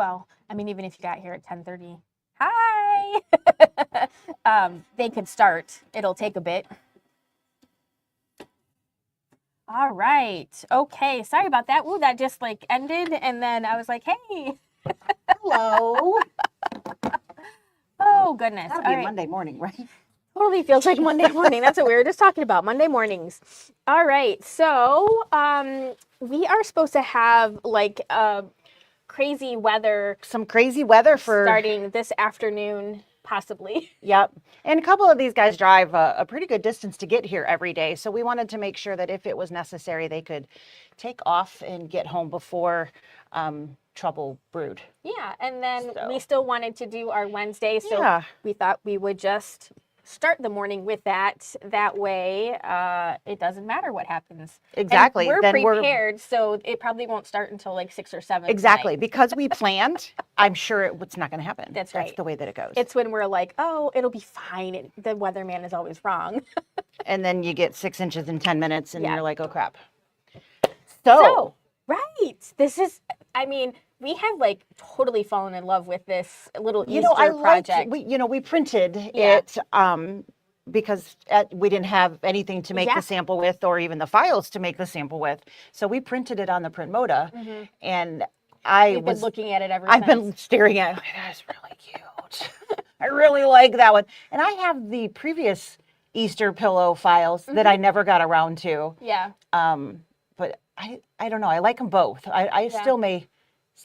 well, I mean, even if you got here at 10:30, hi. They could start. It'll take a bit. All right. Okay. Sorry about that. Ooh, that just like ended, and then I was like, hey. Hello. Oh goodness. That'll be a Monday morning, right? Totally feels like Monday morning. That's what we were just talking about, Monday mornings. All right. So we are supposed to have like crazy weather. Some crazy weather for starting this afternoon, possibly. Yep. And a couple of these guys drive a pretty good distance to get here every day. So we wanted to make sure that if it was necessary, they could take off and get home before trouble brewed. Yeah. And then we still wanted to do our Wednesday. So we thought we would just start the morning with that. That way, it doesn't matter what happens. Exactly. And we're prepared, so it probably won't start until like 6 or 7. Exactly. Tonight. Because we planned, I'm sure it's not going to happen. That's right. That's the way that it goes. It's when we're like, oh, it'll be fine. The weatherman is always wrong. And then you get 6 inches in 10 minutes and you're like, oh crap. So, right. This is, I mean, we have like totally fallen in love with this little Easter project. We printed it because we didn't have anything to make the sample with, or even the files to make the sample with. So we printed it on the Print Moda, and I've been looking at it ever since. I've been staring at it. That's really cute. I really like that one. And I have the previous Easter pillow files that I never got around to. Yeah. But I don't know. I like them both. I still may.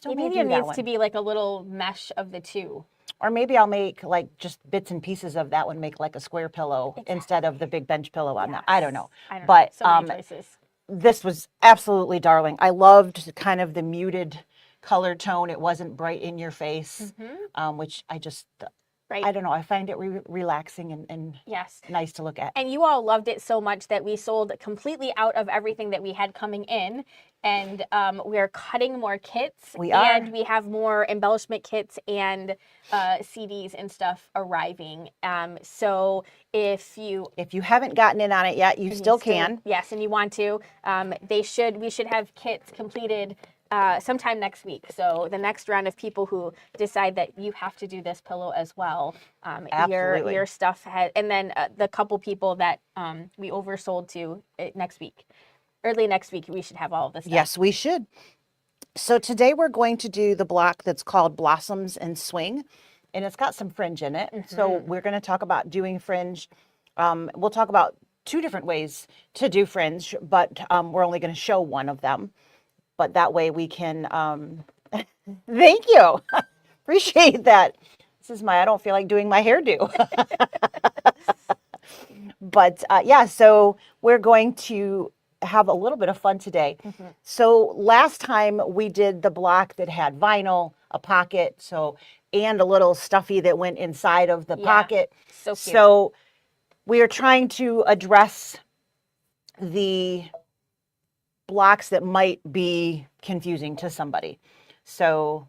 Maybe there needs to be like a little mesh of the two. Or maybe I'll make like just bits and pieces of that one, make like a square pillow instead of the big bench pillow on that. I don't know. But so many choices. This was absolutely darling. I loved kind of the muted color tone. It wasn't bright in your face, which I just, I don't know. I find it relaxing and nice to look at. And you all loved it so much that we sold completely out of everything that we had coming in. And we're cutting more kits. We are. And we have more embellishment kits and CDs and stuff arriving. So if you haven't gotten in on it yet, you still can. Yes, and you want to. We should have kits completed sometime next week. So the next round of people who decide that you have to do this pillow as well, your stuff has, and then the couple people that we oversold to next week. Early next week, we should have all of this stuff. Yes, we should. So today we're going to do the block that's called Blossoms and Swing, and it's got some fringe in it. So we're going to talk about doing fringe. We'll talk about 2 different ways to do fringe, but we're only going to show one of them. But that way we can, thank you. Appreciate that. This is I don't feel like doing my hairdo. But so we're going to have a little bit of fun today. So last time we did the block that had vinyl, a pocket, and a little stuffy that went inside of the pocket. So cute. So we are trying to address the blocks that might be confusing to somebody. So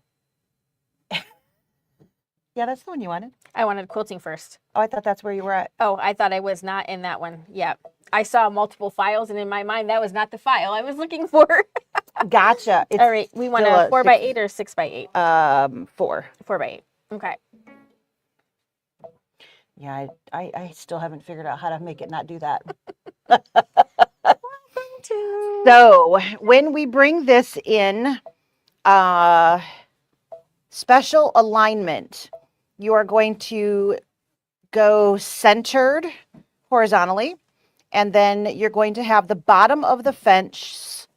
yeah, that's the one you wanted. I wanted quilting first. Oh, I thought that's where you were at. Oh, I thought I was not in that one. Yeah. I saw multiple files, and in my mind, that was not the file I was looking for. Gotcha. All right. We want a 4x8 or 6x8? 4. 4x8. Okay. Yeah, I still haven't figured out how to make it not do that. So when we bring this in, special alignment, you are going to go centered horizontally, and then you're going to have the bottom of the fence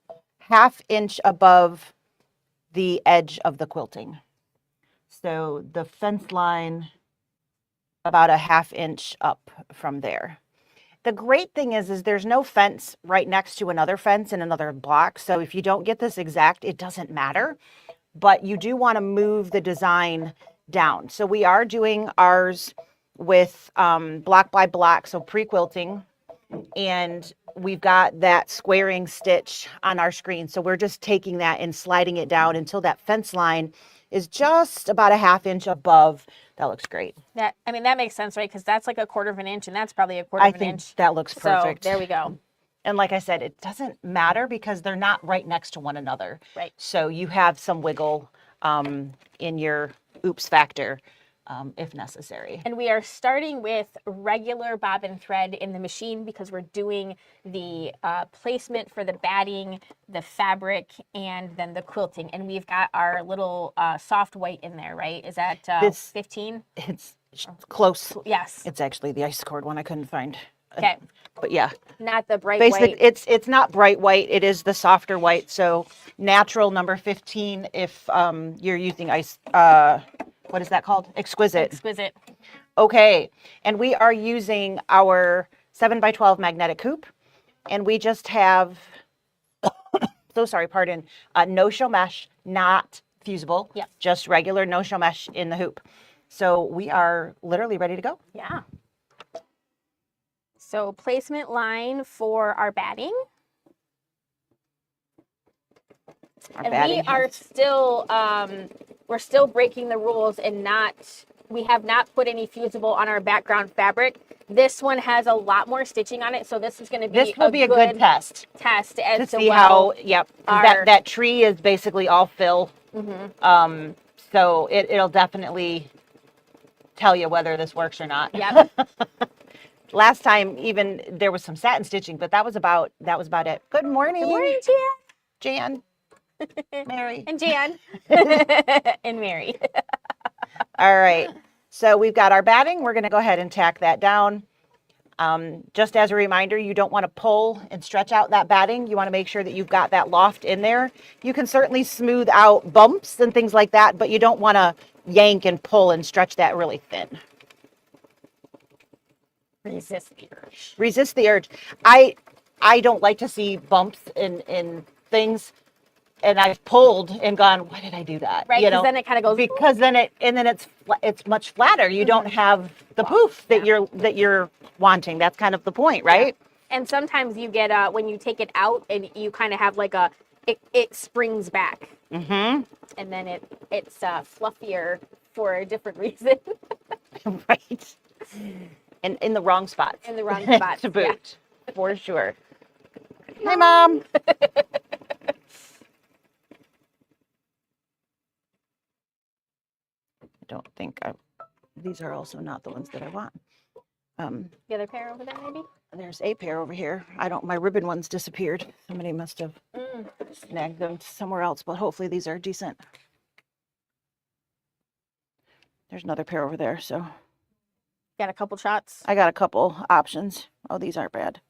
1/2 inch above the edge of the quilting. So the fence line about 1/2 inch up from there. The great thing is there's no fence right next to another fence in another block. So if you don't get this exact, it doesn't matter. But you do want to move the design down. So we are doing ours with block by block, so pre-quilting. And we've got that squaring stitch on our screen. So we're just taking that and sliding it down until that fence line is just about 1/2 inch above. That looks great. That makes sense, right? Because that's like 1/4 inch, and that's probably 1/4 inch. I think that looks perfect. So there we go. And like I said, it doesn't matter because they're not right next to one another. Right. So you have some wiggle in your oops factor if necessary. And we are starting with regular bobbin thread in the machine because we're doing the placement for the batting, the fabric, and then the quilting. And we've got our little soft white in there, right? Is that 15? It's close. Yes. It's actually the ice cord one I couldn't find. Okay. But yeah. Not the bright Basically, white. it's not bright white. It is the softer white. So number 15 if you're using ice, what is that called? Exquisite. Exquisite. Okay. And we are using our 7x12 magnetic hoop. And we just have, no-show mesh, not fusible. Yep. Just regular no-show mesh in the hoop. So we are literally ready to go. Yeah. So placement line for our batting. We are still, we're still breaking the rules and we have not put any fusible on our background fabric. This one has a lot more stitching on it, so this is going to be a good test. As to see how, that tree is basically all fill. Mm-hmm. So it'll definitely tell you whether this works or not. Yep. Last time, even there was some satin stitching, but that was about it. Good morning. Good morning, Jan. Mary. And Jan. And Mary. All right. So we've got our batting. We're going to go ahead and tack that down. Just as a reminder, you don't want to pull and stretch out that batting. You want to make sure that you've got that loft in there. You can certainly smooth out bumps and things like that, but you don't want to yank and pull and stretch that really thin. Resist the urge. Resist the urge. I don't like to see bumps in things, and I've pulled and gone, why did I do that? Right, because then it kind of goes. Because then it's much flatter. You don't have the poof that you're wanting. That's kind of the point, right? Yeah. And sometimes you get when you take it out and you kind of have like it springs back. Mm-hmm. And then it's fluffier for a different reason. Right. And in the wrong spots. In the wrong spots. To boot, for sure. Hi, Mom. I don't think these are also not the ones that I want. The other pair over there, maybe? There's a pair over here. My ribbon ones disappeared. Somebody must have snagged them somewhere else, but hopefully these are decent. There's another pair over there, so. Got a couple shots? I got a couple options. Oh, these aren't bad.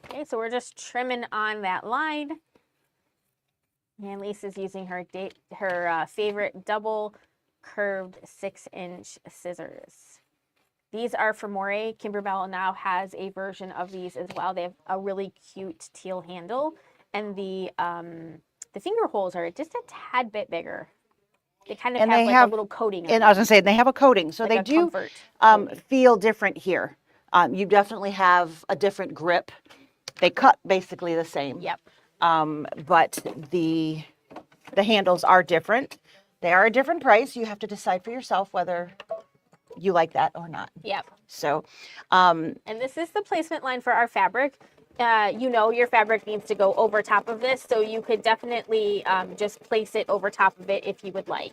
Okay, so we're just trimming on that line. And Lisa's using her favorite double curved 6-inch scissors. These are from Moray. Kimberbell now has a version of these as well. They have a really cute teal handle, and the finger holes are just a tad bit bigger. They kind of have a little coating. And I was gonna say they have a coating, so they do feel different here. You definitely have a different grip. They cut basically the same. Yep. But the handles are different. They are a different price. You have to decide for yourself whether you like that or not. Yep. So, and this is the placement line for our fabric. Your fabric needs to go over top of this, so you could definitely just place it over top of it if you would like.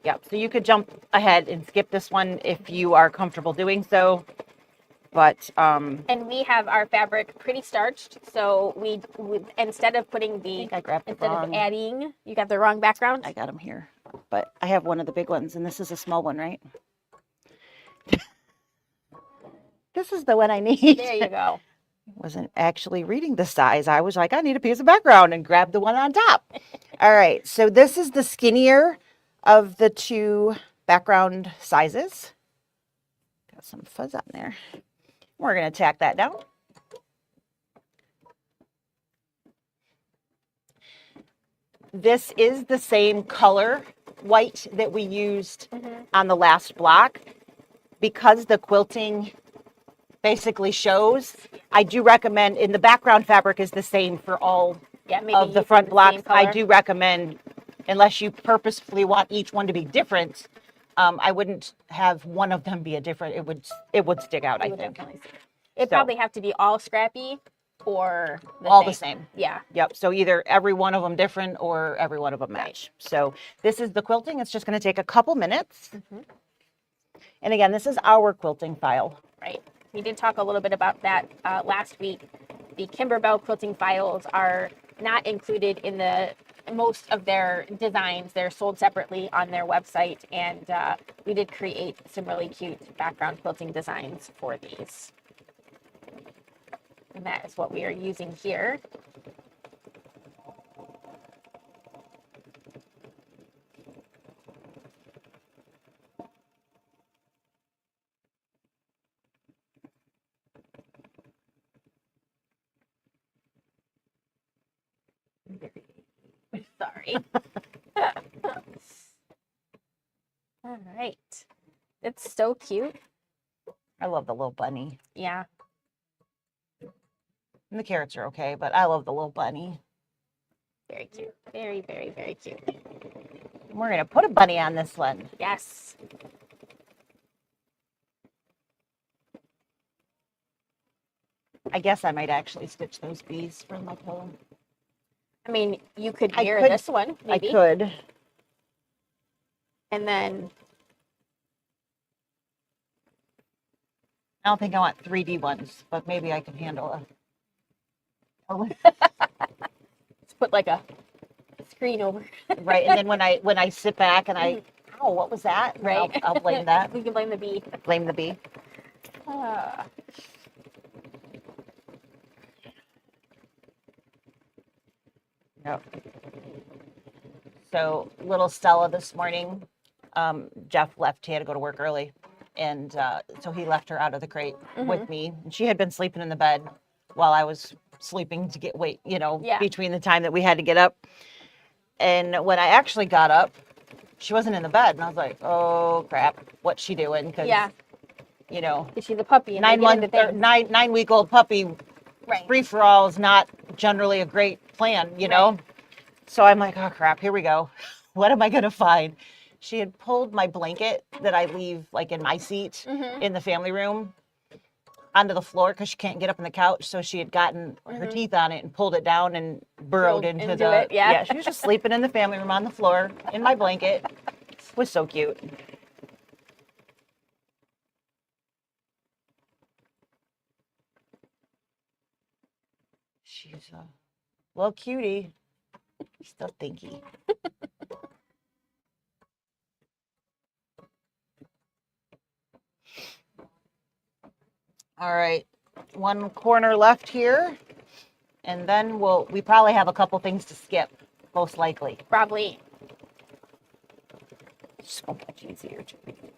Yep. So you could jump ahead and skip this one if you are comfortable doing so. But and we have our fabric pretty starched, so we instead of putting of adding, you got the wrong background. I got them here, but I have one of the big ones, and this is a small one, right? This is the one I need. There you go. Wasn't actually reading the size. I was like, I need a piece of background, and grabbed the one on top. All right, so this is the skinnier of the two background sizes. Got some fuzz on there. We're going to tack that down. This is the same color white that we used on the last block. Because the quilting basically shows, I do recommend, in the background fabric is the same for all of the front blocks. I do recommend, unless you purposefully want each one to be different, I wouldn't have one of them be a different. It would stick out, I think. It'd probably have to be all scrappy or all the same. Yeah. Yep. So either every one of them different or every one of them match. Right. So this is the quilting. It's just going to take a couple minutes. And again, this is our quilting file. Right. We did talk a little bit about that last week. The Kimberbell quilting files are not included in most of their designs. They're sold separately on their website, and we did create some really cute background quilting designs for these. And that is what we are using here. Sorry. All right. It's so cute. I love the little bunny. Yeah. And the carrots are okay, but I love the little bunny. Very cute. Very, very, very cute. And we're going to put a bunny on this one. Yes. I guess I might actually stitch those bees from my pillow. I mean, you could mirror this one, maybe. I could. And then... I don't think I want 3D ones, but maybe I can handle Let's put like a screen over. Right, and then when I sit back and oh, what was that? Right. I'll blame that. We can blame the bee. Blame the bee. Yep. So little Stella this morning, Jeff left. He had to go to work early. And so he left her out of the crate with me. And she had been sleeping in the bed while I was sleeping to between the time that we had to get up. And when I actually got up, she wasn't in the bed. And I was like, oh, crap. What's she doing? Because, she's a puppy. And 9-week-old puppy, free for all is not generally a great plan, know? So I'm like, oh, crap. Here we go. What am I going to find? She had pulled my blanket that I leave like in my seat in the family room onto the floor because she can't get up on the couch. So she had gotten her teeth on it and pulled it down and burrowed into it. Yeah, she was just sleeping in the family room on the floor in my blanket. It was so cute. She's a little cutie. Still thinky. All right, one corner left here, and then we probably have a couple things to skip, most likely. Probably. So much easier to read.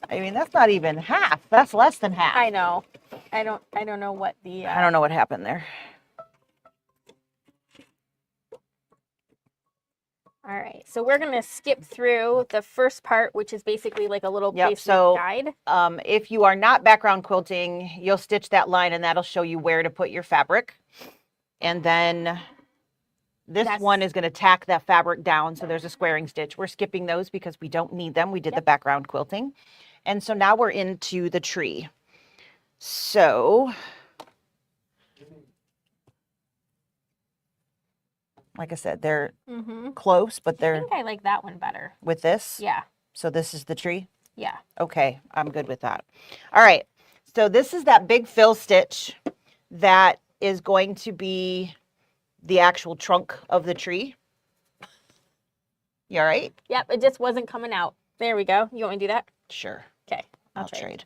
I mean, that's not even half. That's less than half. I know. I don't know what the. I don't know what happened there. All right, so we're going to skip through the first part, which is basically like a little placement guide. If you are not background quilting, you'll stitch that line and that'll show you where to put your fabric. And then this one is going to tack that fabric down. So there's a squaring stitch. We're skipping those because we don't need them. We did the background quilting. And so now we're into the tree. So... like I said, they're close, but they're... I think I like that one better. With this? Yeah. So this is the tree? Yeah. Okay, I'm good with that. All right, so this is that big fill stitch that is going to be the actual trunk of the tree. You all right? Yep, it just wasn't coming out. There we go. You want me to do that? Sure. Okay, I'll trade.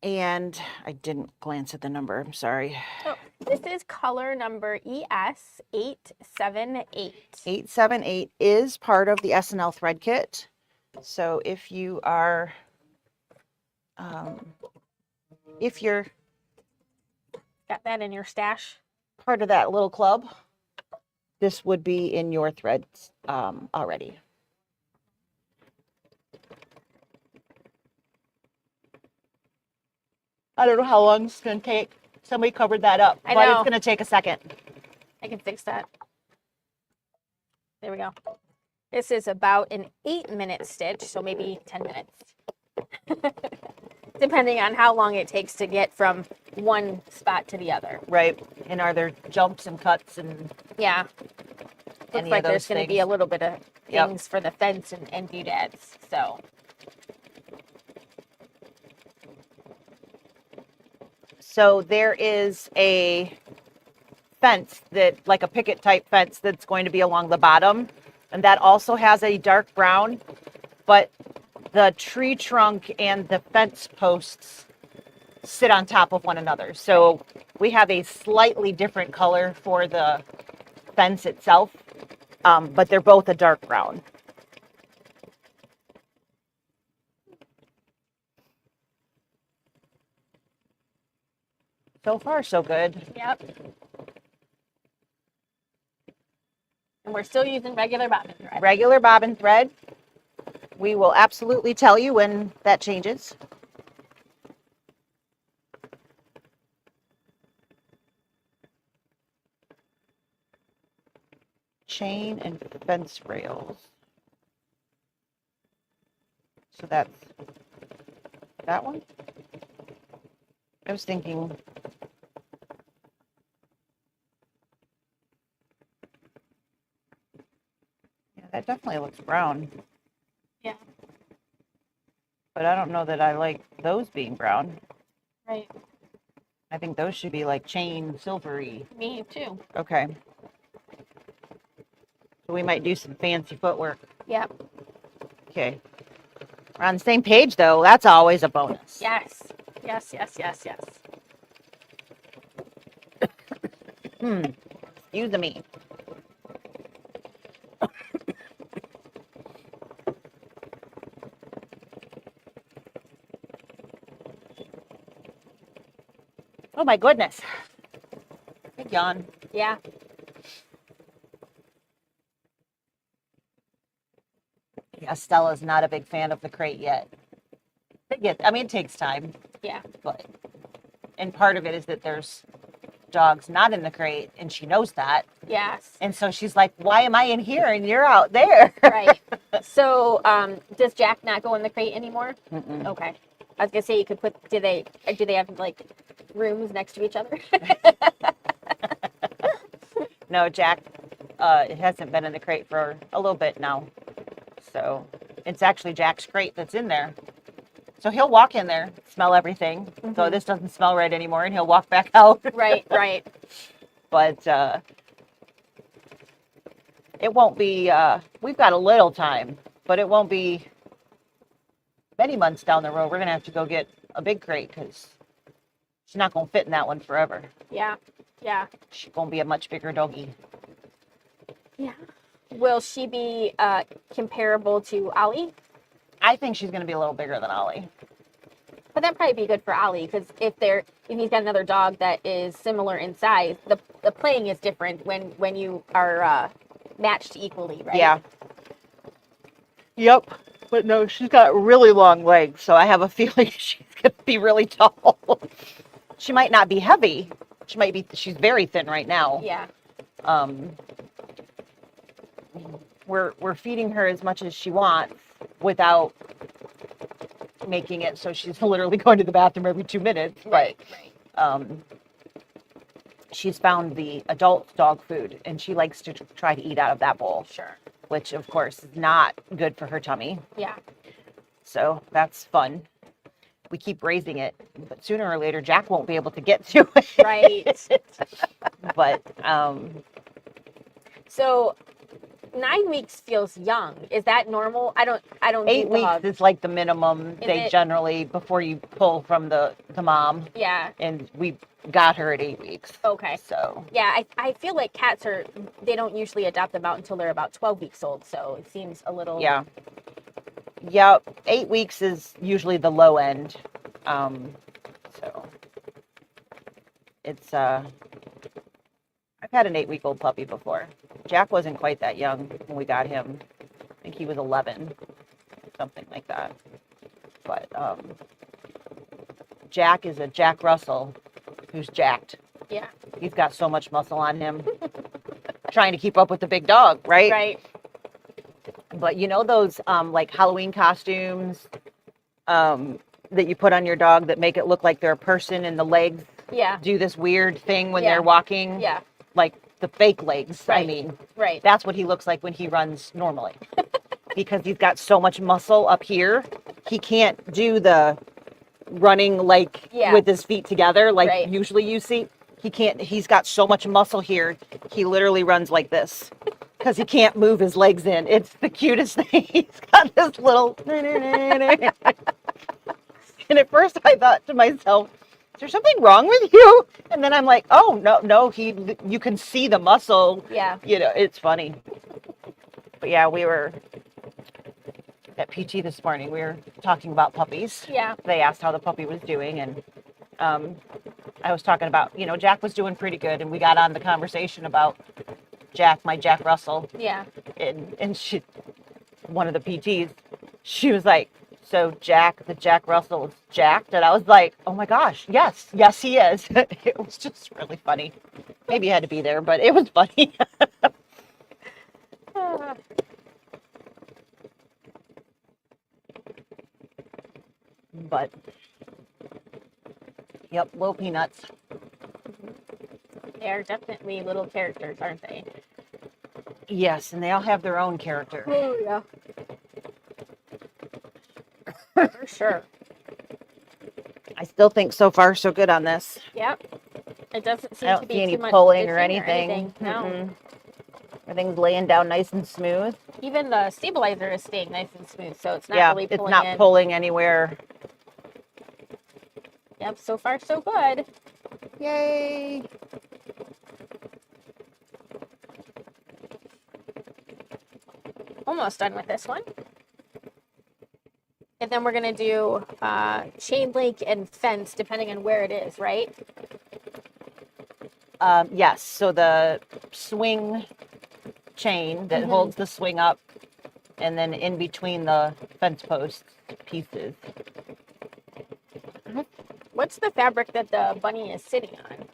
And I didn't glance at the number. I'm sorry. Oh, this is color number ES 878. 878 is part of the SNL thread kit. So if you are, if you're got that in your stash, part of that little club, this would be in your threads already. I don't know how long it's going to take. Somebody covered that up, but it's going to take a second. I can fix that. There we go. This is about an 8-minute stitch, so maybe 10 minutes. depending on how long it takes to get from one spot to the other. Right. And are there jumps and cuts and Yeah. Looks like there's going to be a little bit of things for the fence and doodads. So there is a fence that, like a picket type fence, that's going to be along the bottom, and that also has a dark brown, but the tree trunk and the fence posts sit on top of one another. So we have a slightly different color for the fence itself, but they're both a dark brown. So far, so good. Yep. And we're still using regular bobbin thread. Regular bobbin thread. We will absolutely tell you when that changes. Chain and fence rails. So that's that one. I was thinking that definitely looks brown. Yeah. But I don't know that I like those being brown. Right. I think those should be like chain silvery. Me too. Okay. So we might do some fancy footwork. Yep. Okay. We're on the same page though. That's always a bonus. Yes. Yes, yes, yes, yes. Excuse me. Oh my goodness. Big yawn. Yeah. Yeah, Stella's not a big fan of the crate yet. It takes time. Yeah. And part of it is that there's dogs not in the crate, and she knows that. Yes. And so she's like, why am I in here and you're out there? Right. So, does Jack not go in the crate anymore? Mm-mm. Okay. I was gonna say you could put. Do they have like rooms next to each other? No, Jack hasn't been in the crate for a little bit now. So it's actually Jack's crate that's in there. So he'll walk in there, smell everything. Mm-hmm. So this doesn't smell right anymore, and he'll walk back out. Right, right. But it won't be, we've got a little time, but it won't be many months down the road. We're going to have to go get a big crate because she's not going to fit in that one forever. Yeah, yeah. She's going to be a much bigger doggy. Yeah. Will she be comparable to Ollie? I think she's going to be a little bigger than Ollie. But that'd probably be good for Ollie because if he's got another dog that is similar in size, the playing is different when you are matched equally, right? Yeah. Yep. But no, she's got really long legs, so I have a feeling she's going to be really tall. She might not be heavy. She's very thin right now. Yeah. We're feeding her as much as she wants without making it so she's literally going to the bathroom every 2 minutes. Right, right. She's found the adult dog food, and she likes to try to eat out of that bowl. Sure. Which, of course, is not good for her tummy. Yeah. So that's fun. We keep raising it, but sooner or later, Jack won't be able to get to it. Right. But, so 9 weeks feels young. Is that normal? I don't 8 do weeks dogs. is like the minimum they generally, before you pull from the mom. Yeah. And we got her at 8 weeks. Okay. So. Yeah, I feel like cats they don't usually adopt them out until they're about 12 weeks old. So it seems a little. Yeah. Yep. 8 weeks is usually the low end. So it's, I've had an 8-week-old puppy before. Jack wasn't quite that young when we got him. I think he was 11, something like that. But Jack is a Jack Russell who's jacked. Yeah. He's got so much muscle on him. Trying to keep up with the big dog, right? Right. But you know those like Halloween costumes that you put on your dog that make it look like they're a person, and the legs Yeah. do this weird thing when Yeah. they're walking. Yeah. Like the fake legs, I Right. mean. Right. That's what he looks like when he runs normally. Because he's got so much muscle up here, he can't do the running like Yeah. with his feet together like Right. usually you see. He can't, he's got so much muscle here, he literally runs like this because he can't move his legs in. It's the cutest thing. He's got this little and at first I thought to myself, is there something wrong with you? And then I'm like, oh no, you can see the muscle. Yeah. You know, it's funny. But yeah, we were at PT this morning. We were talking about puppies. Yeah. They asked how the puppy was doing, and I was talking about, you know, Jack was doing pretty good, and we got on the conversation about Jack, my Jack Russell. Yeah. And she, one of the PTs, she was like, so Jack, the Jack Russell is jacked? And I was like, oh my gosh, yes, he is. It was just really funny. Maybe you had to be there, but it was funny. But, yep, little peanuts. They are definitely little characters, aren't they? Yes, and they all have their own character. Oh, yeah. For sure. I still think so far so good on this. Yep. It doesn't I seem don't to be see any too much pulling or stitching anything. No. Mm-mm. Everything's laying down nice and smooth. Even the stabilizer is staying nice and smooth, so it's not really it's pulling not in. pulling anywhere. Yep, so far so good. Yay! Almost done with this one. And then we're going to do chain link and fence depending on where it is, right? Yes, so the swing chain that holds the swing up, and then in between the fence post pieces. What's the fabric that the bunny is sitting on?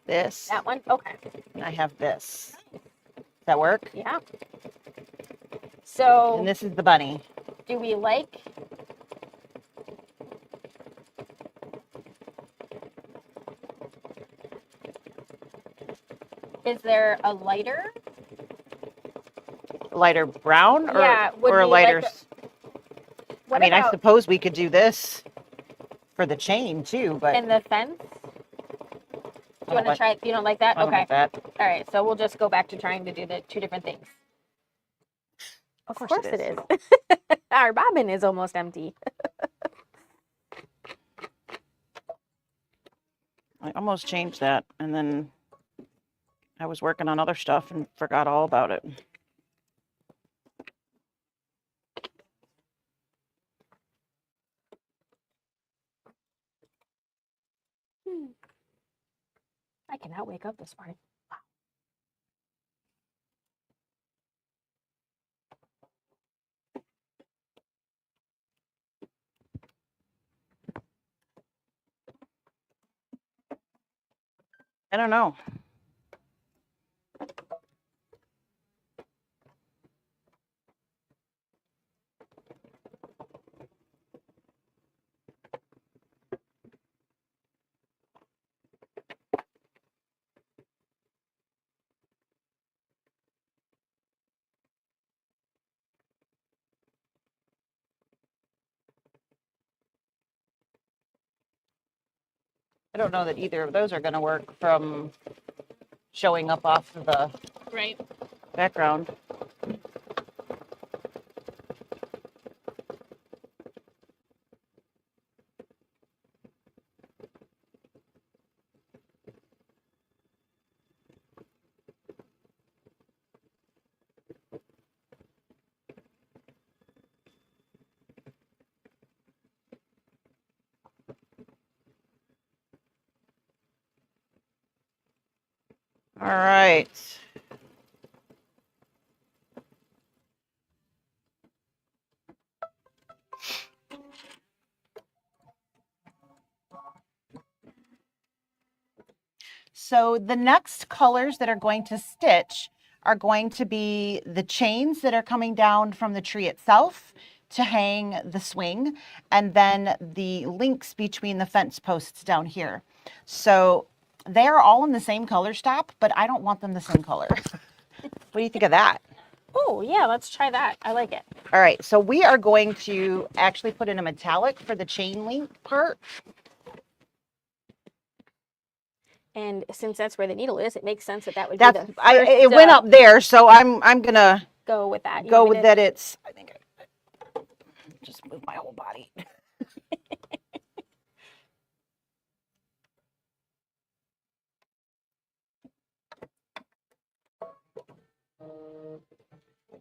This. That one? Okay. And I have this. Does that work? Yeah. So, And this is the bunny. do we like... Is there a lighter? Lighter brown or, Yeah, would or a we lighter? like I mean, I about suppose we could do this for the chain too, but in the fence? Do you want to try it? You don't like that? I don't Okay. like that. All right. So we'll just go back to trying to do the two different things. Of course it is. Our bobbin is almost empty. I almost changed that, and then I was working on other stuff and forgot all about it. I cannot wake up this morning. Wow. I don't know. I don't know that either of those are going to work from showing up off of the Right. background. All right. So the next colors that are going to stitch are going to be the chains that are coming down from the tree itself to hang the swing, and then the links between the fence posts down here. So they are all in the same color stop, but I don't want them the same color. What do you think of that? Oh, yeah, let's try that. I like it. All right, so we are going to actually put in a metallic for the chain link part. And since that's where the needle is, it makes sense that would be the first, it went up there, so I'm gonna go with that. go with that. It's, I think I just move my whole body.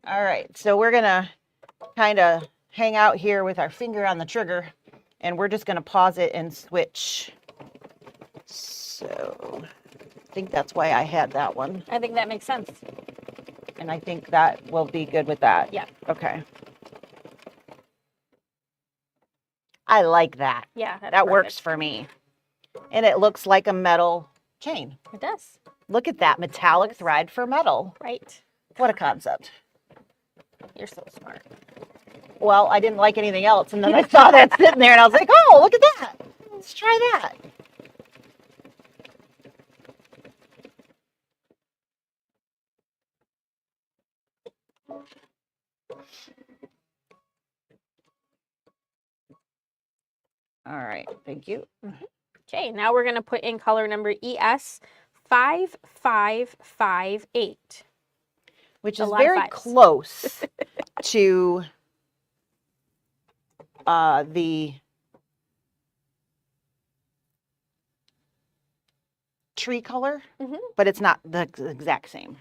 All right, so we're gonna kind of hang out here with our finger on the trigger, and we're just gonna pause it and switch. So I think that's why I had that one. I think that makes sense. And I think that will be good with that. Yeah. Okay. I like that. Yeah. That works for me. And it looks like a metal chain. It does. Look at that metallic thread for metal. Right. What a concept. You're so smart. Well, I didn't like anything else, and then I saw that sitting there, and I was like, oh, look at that. Let's try that. All right, thank you. Okay, now we're going to put in color number ES 5558. Which is very close to the tree color, but it's not the exact same.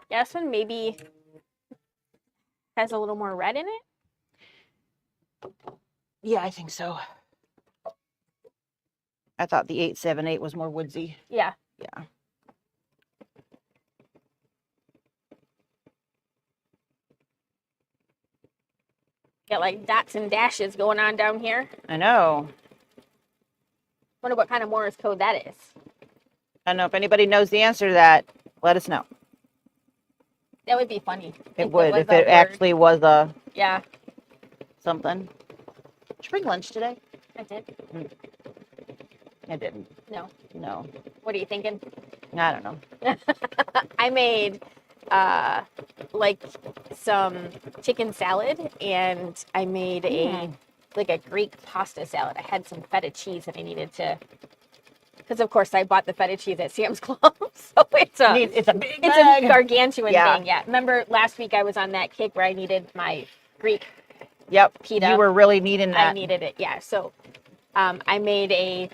Yeah, this one maybe has a little more red in it. Yeah, I think so. I thought the 878 was more woodsy. Yeah. Yeah. Got like dots and dashes going on down here. I know. Wonder what kind of Morse code that is. I don't know if anybody knows the answer to that. Let us know. That would be funny. It would if it actually was a something. Did you bring lunch today? I did. I didn't. No. No. What are you thinking? I don't know. I made like some chicken salad, and I made a Greek pasta salad. I had some feta cheese that I needed to, because of course I bought the feta cheese at Sam's Club, so it's a big bag. A gargantuan thing. Yeah. Remember last week I was on that kick where I needed my Greek. Yep. Pita. You were really needing that. I needed it. Yeah. So I made a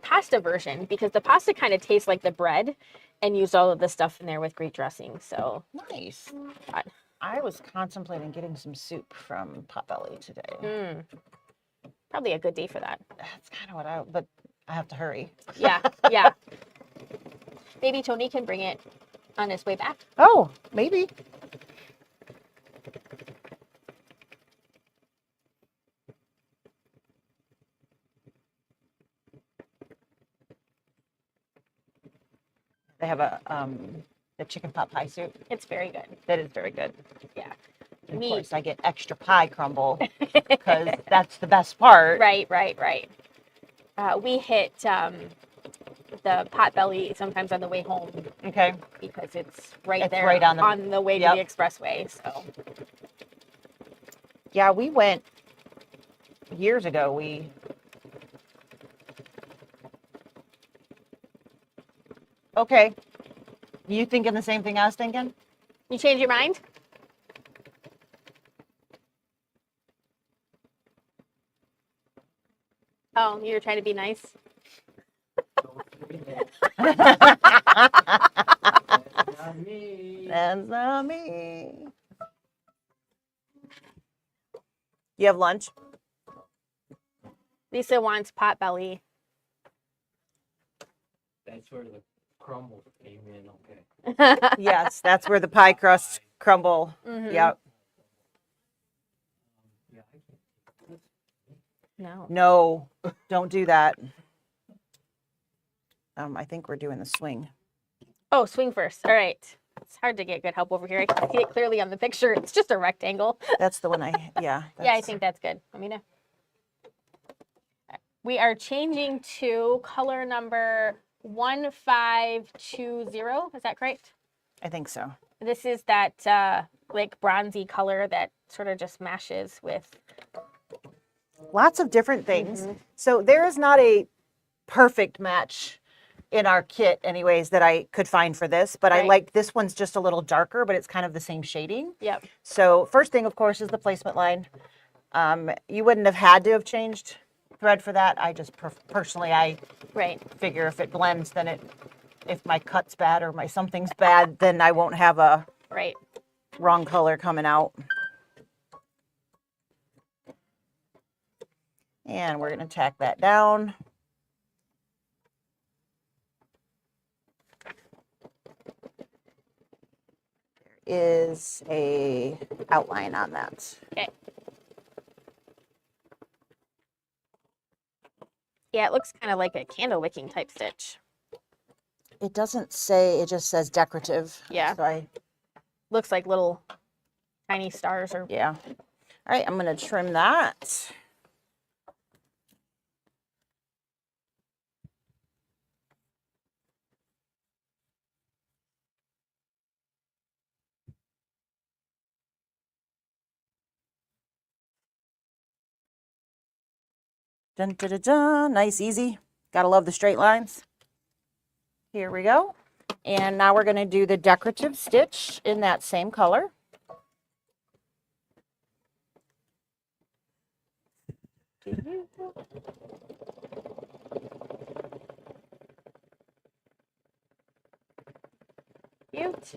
pasta version because the pasta kind of tastes like the bread, and used all of the stuff in there with Greek dressing. So nice. I was contemplating getting some soup from Potbelly today. Probably a good day for that. That's kind of but I have to hurry. Yeah, yeah. Maybe Tony can bring it on his way back. Oh, maybe. They have the chicken pot pie soup. It's very good. That is very good. Yeah. And of course, I get extra pie crumble because that's the best part. Right. We hit the Potbelly sometimes on the way home. Okay. Because it's right there right on the way to the expressway. So. Yeah, we went years ago. Okay. You thinking the same thing I was thinking? You change your mind? Oh, you're trying to be nice? That's not me. You have lunch? Lisa wants Potbelly. That's where the crumble came in, okay. Yes, that's where the pie crusts crumble. Yep. No, don't do that. I think we're doing the swing. Oh, swing first. All right. It's hard to get good help over here. I can see it clearly on the picture. It's just a rectangle. That's the one yeah. Yeah, I that's- think that's good. Let me know. We are changing to color number 1520. Is that correct? I think so. This is that like bronzy color that sort of just mashes with. Lots of different things. So there is not a perfect match in our kit anyways that I could find for this, but I Right. like this one's just a little darker, but it's kind of the same shading. Yep. So first thing, of course, is the placement line. You wouldn't have had to have changed thread for that. I just personally, I Right. figure if it blends, then if my cut's bad or my something's bad, then I won't have a Right. wrong color coming out. And we're going to tack that down. There is a outline on that. Okay. Yeah, it looks kind of like a candle wicking type stitch. It doesn't say, it just says decorative. Yeah. So Looks like little tiny stars or. yeah. All right, I'm going to trim that. Dun, dun, dun, dun. Nice, easy. Gotta love the straight lines. Here we go. And now we're going to do the decorative stitch in that same color. Cute.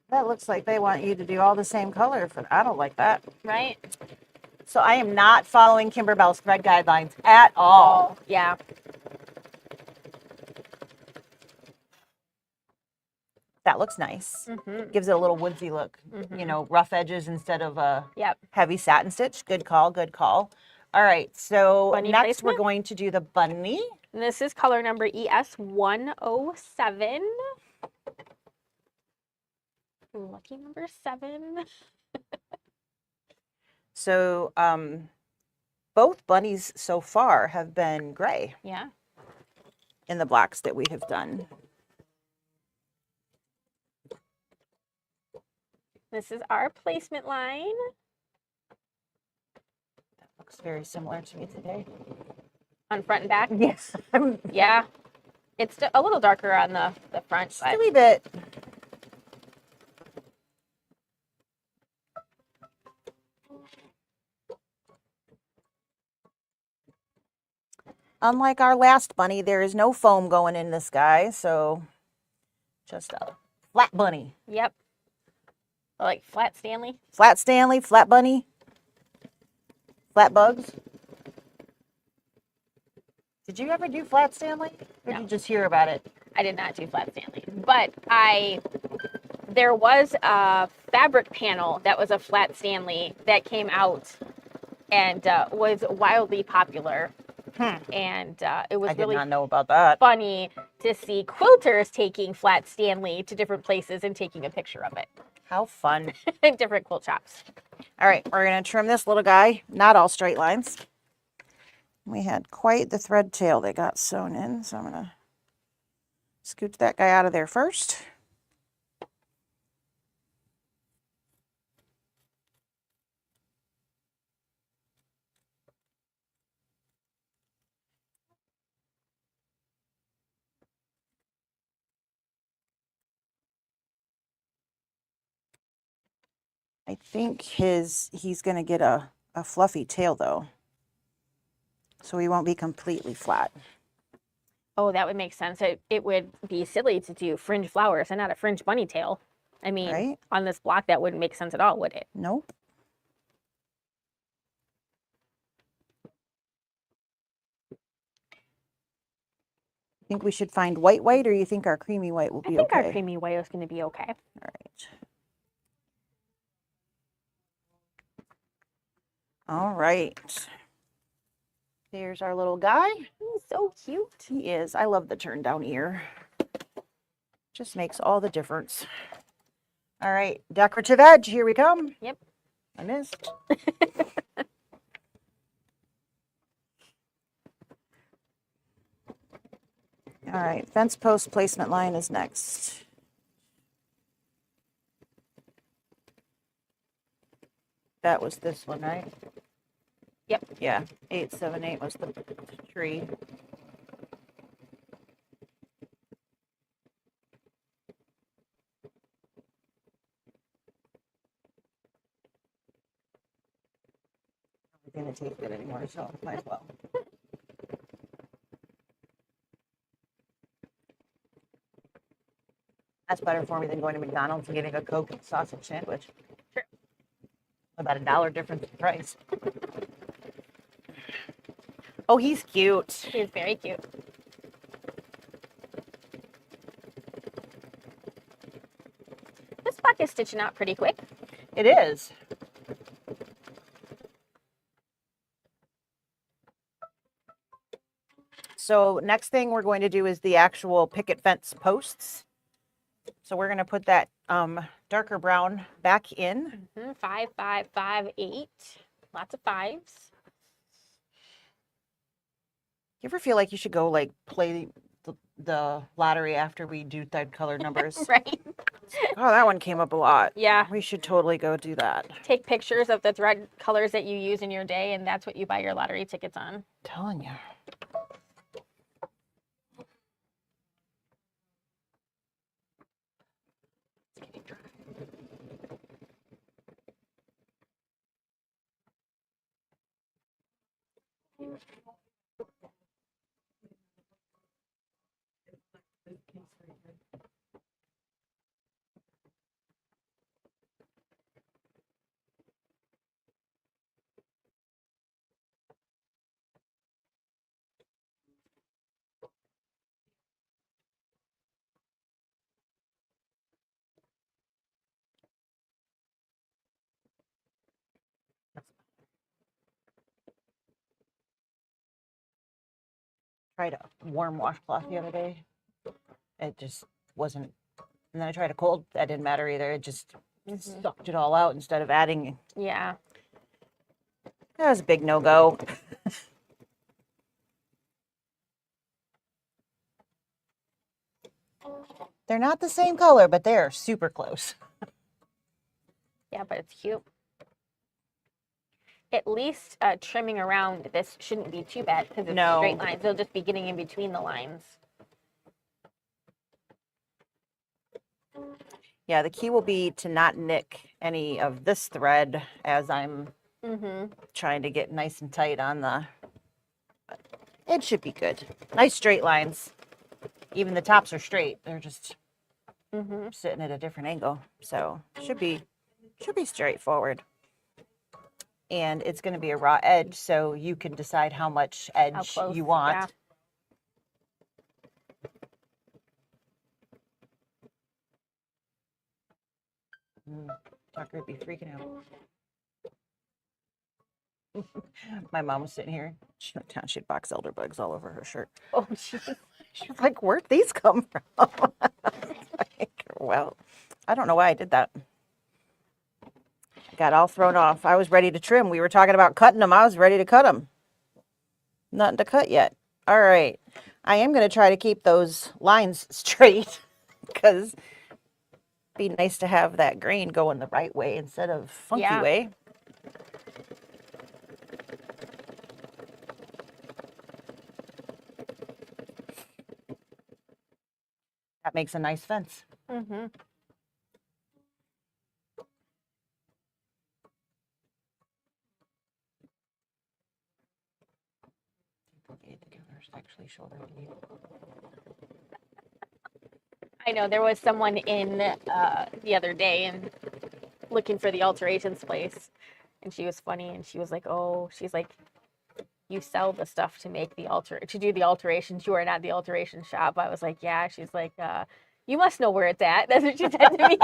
That looks like they want you to do all the same color. I don't like that. Right? So I am not following Kimberbell's thread guidelines at all. Oh, yeah. That looks nice. Gives it a little woodsy look. You know, rough edges instead of a Yep. heavy satin stitch. Good call, good call. All right, so Bunny next we're placement? going to do the bunny. And this is color number ES107. Lucky number 7. So both bunnies so far have been gray Yeah. in the blocks that we have done. This is our placement line. That looks very similar to me today. On front and back. Yes, a Yeah. It's a little darker on the front, but wee bit. Unlike our last bunny, there is no foam going in this guy, so just a flat bunny. yep. Like flat Stanley. Flat Stanley, flat bunny, flat bugs. Did you ever do flat Stanley? Or No. did you just hear about it? I did not do flat Stanley, but there was a fabric panel that was a flat Stanley that came out and was wildly popular. And it was I did really not know about that. funny to see quilters taking flat Stanley to different places and taking a picture of it How fun. in different quilt shops. All right, we're going to trim this little guy, not all straight lines. We had quite the thread tail that got sewn in, so I'm going to scoot that guy out of there first. I think he's going to get a fluffy tail though, so he won't be completely flat. Oh, that would make sense. It would be silly to do fringe flowers and not a fringe bunny tail. I mean, Right? on this block, that wouldn't make sense at all, would it? Nope. Think we should find white, or you think our creamy white will I be think okay? our creamy white is going to be okay. All right. All right. There's our little guy. He's so cute. He is. I love the turn down ear. Just makes all the difference. All right, decorative edge, here we come. Yep. I missed. All right, fence post placement line is next. That was this one, right? Yep. Yeah, 878 was the tree. I'm not gonna take it anymore, so might as well. That's better for me than going to McDonald's and getting a Coke and sausage sandwich. Sure. About $1 difference in price. Oh, he's cute. He's very cute. This block is stitching out pretty quick. It is. So next thing we're going to do is the actual picket fence posts. So we're going to put that darker brown back in. 5, 5, 5, 8. Lots of fives. You ever feel like you should go like play the lottery after we do third color numbers? Right? Oh, that one came up a lot. Yeah. We should totally go do that. Take pictures of the thread colors that you use in your day, and that's what you buy your lottery tickets on. Telling you. Tried a warm washcloth the other day. It just wasn't. And then I tried a cold. That didn't matter either. It just sucked it all out instead of adding. Yeah. That was a big no-go. They're not the same color, but they're super close. Yeah, but it's cute. At least trimming around this shouldn't be too bad because it's No. straight lines. They'll just be getting in between the lines. Yeah, the key will be to not nick any of this thread as I'm trying to get nice and tight on the... It should be good. Nice straight lines. Even the tops are straight. They're just sitting at a different angle. So should be straightforward. And it's going to be a raw edge, so you can decide how much edge close, you want. yeah. Tucker would be freaking out. My mom was sitting here. She went down. She had box elder bugs all over her shirt. Oh, jeez. She was like, "Where'd these come from?" Like, well, I don't know why I did that. Got all thrown off. I was ready to trim. We were talking about cutting them. I was ready to cut them. Nothing to cut yet. All right. I am going to try to keep those lines straight because it'd be nice to have that grain going the right way instead of funky Yeah. way. That makes a nice fence. Mm-hmm. Actually shoulder deep. I know there was someone in the other day and looking for the alterations place, and she was funny, and she was like, "Oh, she's like, you sell the stuff to make the to do the alterations. You are not the alteration shop. I was like, yeah. She's like, you must know where it's at. That's what she said to me.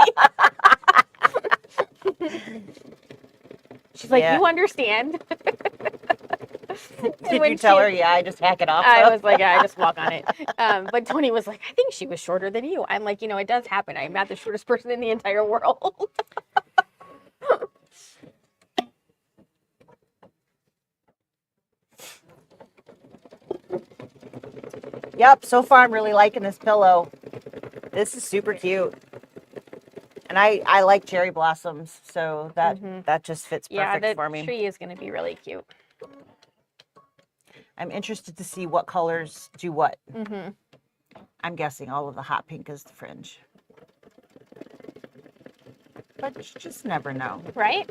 She's like, Yeah. you understand. Did you tell her, yeah, I just hack it off? I though? was like, yeah, I just walk on it. But Tony was like, I think she was shorter than you. I'm like, it does happen. I'm not the shortest person in the entire world. Yep, so far I'm really liking this pillow. This is super cute. And I like cherry blossoms, so that just fits perfect for me. Yeah, the tree is going to be really cute. I'm interested to see what colors do what. Mm-hmm. I'm guessing all of the hot pink is the fringe. But you just never know. Right?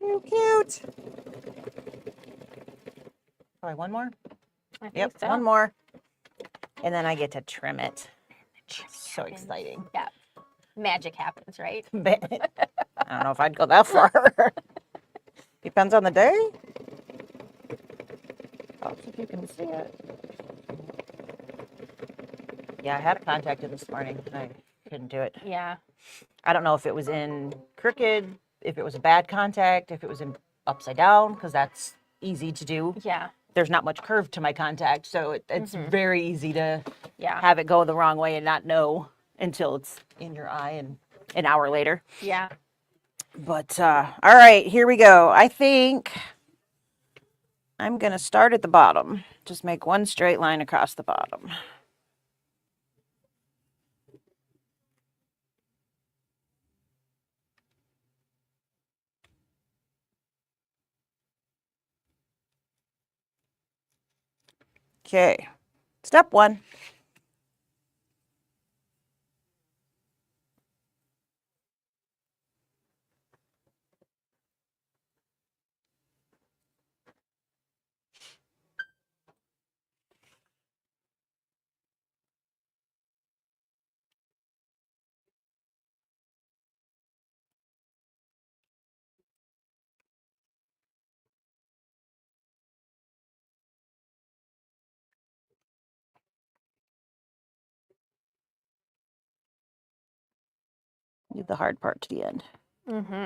So cute. Probably one more? I think Yep, so. one more. And then I get to trim it. So Happens. exciting. Yeah. Magic happens, right? I don't know if I'd go that far. Depends on the day. Helps if you can see it. Yeah, I had a contact in this morning. I couldn't do it. Yeah. I don't know if it was in crooked, if it was a bad contact, if it was in upside down, because that's easy to do. Yeah. There's not much curve to my contact, so it's very easy to have it go the wrong way and not know until it's in your eye and an hour later. Yeah. But all right, here we go. I think I'm going to start at the bottom. Just make one straight line across the bottom. Okay, step one. Leave the hard part to the end. Mm-hmm.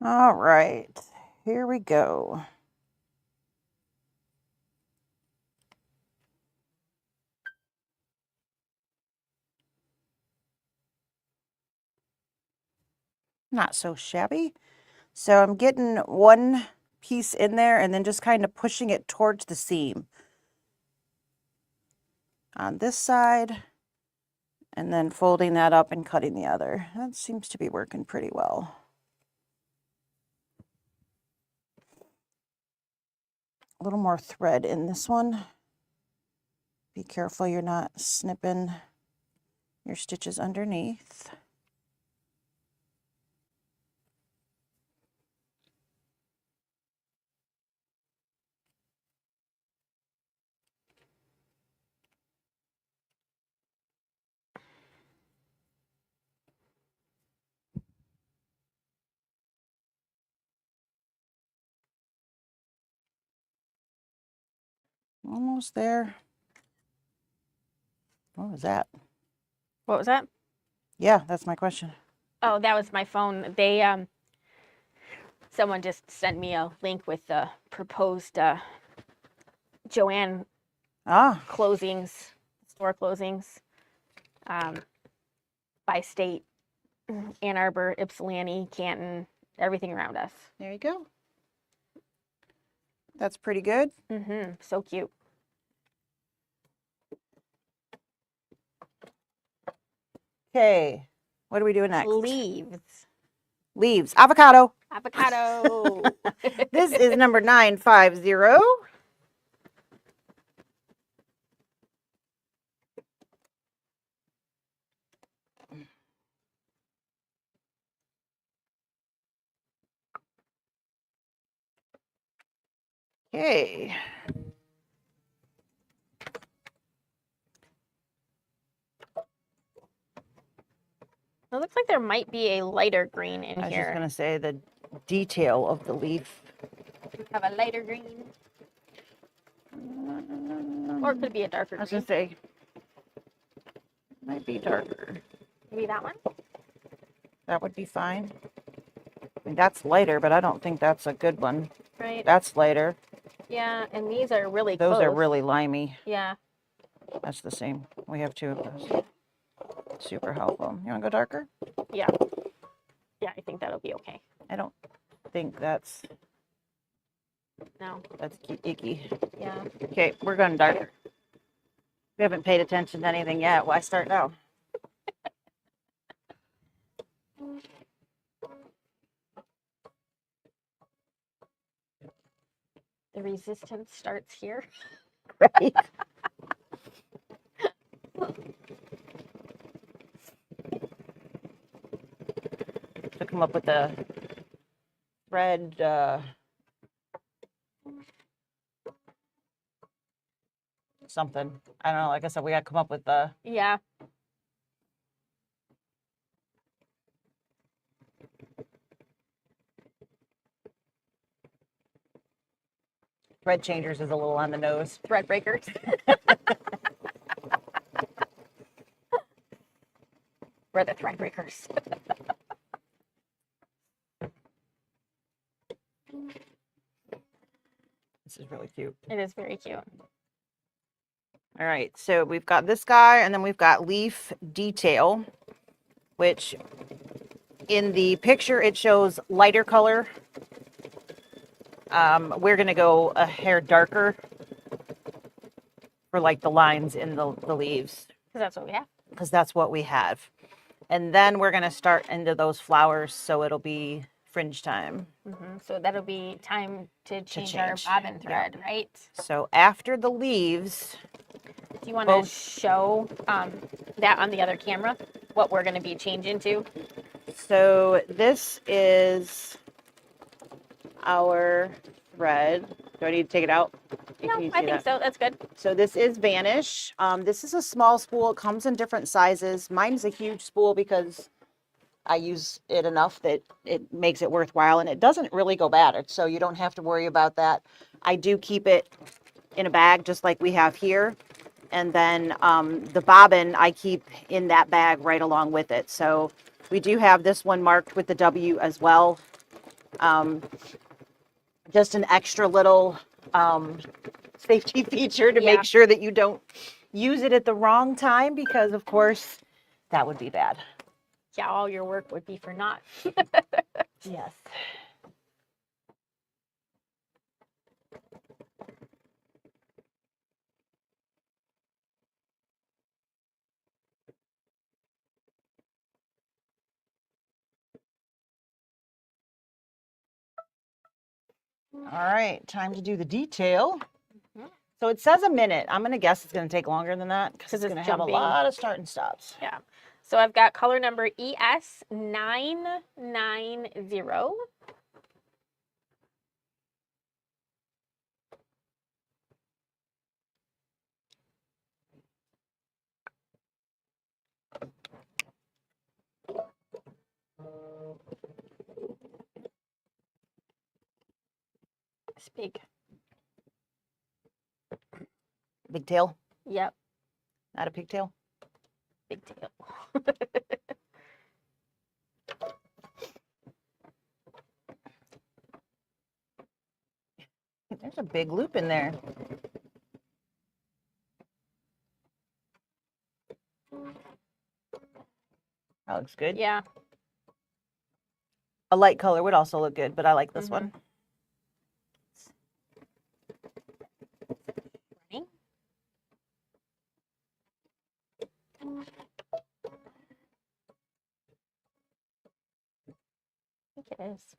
All right, here we go. Not so shabby. So I'm getting one piece in there and then just kind of pushing it towards the seam on this side and then folding that up and cutting the other. That seems to be working pretty well. A little more thread in this one. Be careful you're not snipping your stitches underneath. Almost there. What was that? What was that? Yeah, that's my question. Oh, that was my phone. They someone just sent me a link with the proposed Joanne closings, store closings, by state, Ann Arbor, Ypsilanti, Canton, everything around us. There you go. That's pretty good. Mm-hmm. So cute. Okay. What are we doing next? Leaves. Leaves. Avocado. Avocado. This is number 950. Okay. It looks like there might be a lighter green in I was here. just going to say the detail of the leaf. We have a lighter green. Or it could be a darker I was green. going to say, might be darker. Maybe that one? That would be fine. I mean, that's lighter, but I don't think that's a good one. Right. That's lighter. Yeah, and these are really Those close. are really limey. Yeah. That's the same. We have two of those. Super helpful. You want to go darker? Yeah. Yeah, I think that'll be okay. I don't think that's No. icky. Yeah. Okay, we're going darker. We haven't paid attention to anything yet. Why start now? The resistance starts here. Right. To come up with the thread something. I don't know. Like I said, we got to come up with the Yeah. thread changers is a little on the nose. Thread breakers. We're the thread breakers. This is really cute. It is very cute. All right, so we've got this guy, and then we've got leaf detail, which in the picture it shows lighter color. We're gonna go a hair darker for like the lines in the leaves, Because that's what we have. because that's what we have. And then we're gonna start into those flowers, so it'll be fringe time. So that'll be time to change our bobbin thread, right? So after the leaves, Do you want to show that on the other camera? What we're going to be changing to? so this is our thread. Do I need to take it out? No, I think so. That's good. So this is Vanish. This is a small spool. It comes in different sizes. Mine's a huge spool because I use it enough that it makes it worthwhile, and it doesn't really go bad. So you don't have to worry about that. I do keep it in a bag just like we have here. And then the bobbin I keep in that bag right along with it. So we do have this one marked with the W as well. Just an extra little safety feature to make sure that you don't use it at the wrong time, because of course that would be bad. Yeah, all your work would be for naught. Yes. All right, time to do the detail. So it says a minute. I'm going to guess it's going to take longer than that because it's going to have a lot of start and stops. Yeah. So I've got color number ES990. It's big. Big tail? Yep. Not a pigtail? Big tail. There's a big loop in there. That looks good. Yeah. A light color would also look good, but I like this one. I think it is.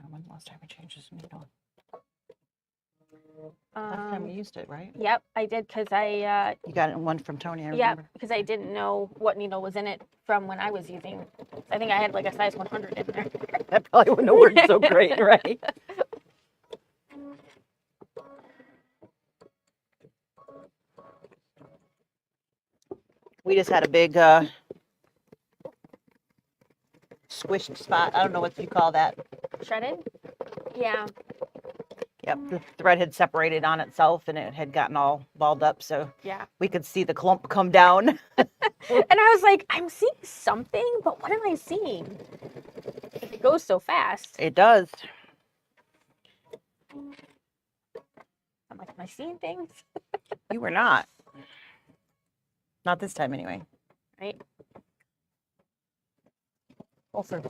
When's the last time we changed this needle? Last time we used it, right? Yep, I did because I You got one from Tony, I yeah, remember. because I didn't know what needle was in it from when I was using. I think I had like a size 100 in there. That probably wouldn't have worked so great, right? We just had a big squished spot. I don't know what you call that. Shredded? Yeah. Yep, the thread had separated on itself and it had gotten all balled up, so Yeah. we could see the clump come down. And I was like, I'm seeing something, but what am I seeing? It goes so fast. It does. I'm like, am I seeing things? You were not. Not this time, anyway. Right? Also,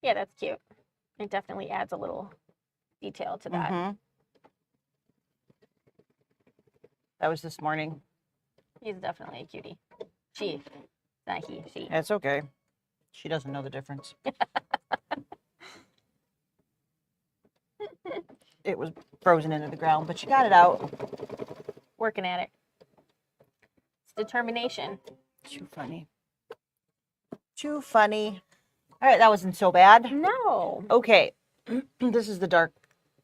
Yeah, that's cute. It definitely adds a little detail to that. That was this morning. He's definitely a cutie. She, not he, she. It's okay. She doesn't know the difference. It was frozen into the ground, but she got it out. Working at it. It's determination. Too funny. Too funny. All right, that wasn't so bad. No. Okay. This is the dark,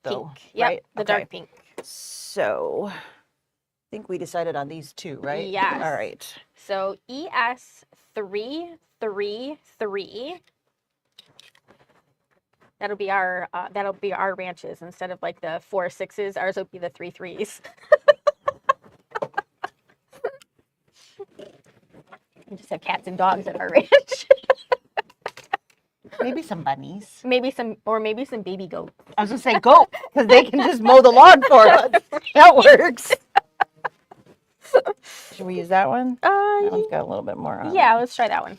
though. Pink. Yep, right? the Okay. dark pink. So, I think we decided on these two, right? Yes. All right. So ES333. That'll be our ranches instead of like the 4 6s. Ours will be the 3 3s. We just have cats and dogs at our ranch. Maybe some bunnies. maybe some baby goats. I was going to say goat, because they can just mow the lawn for us. That works. Should we use that one? That one's got a little bit more on it. Yeah, let's try that one.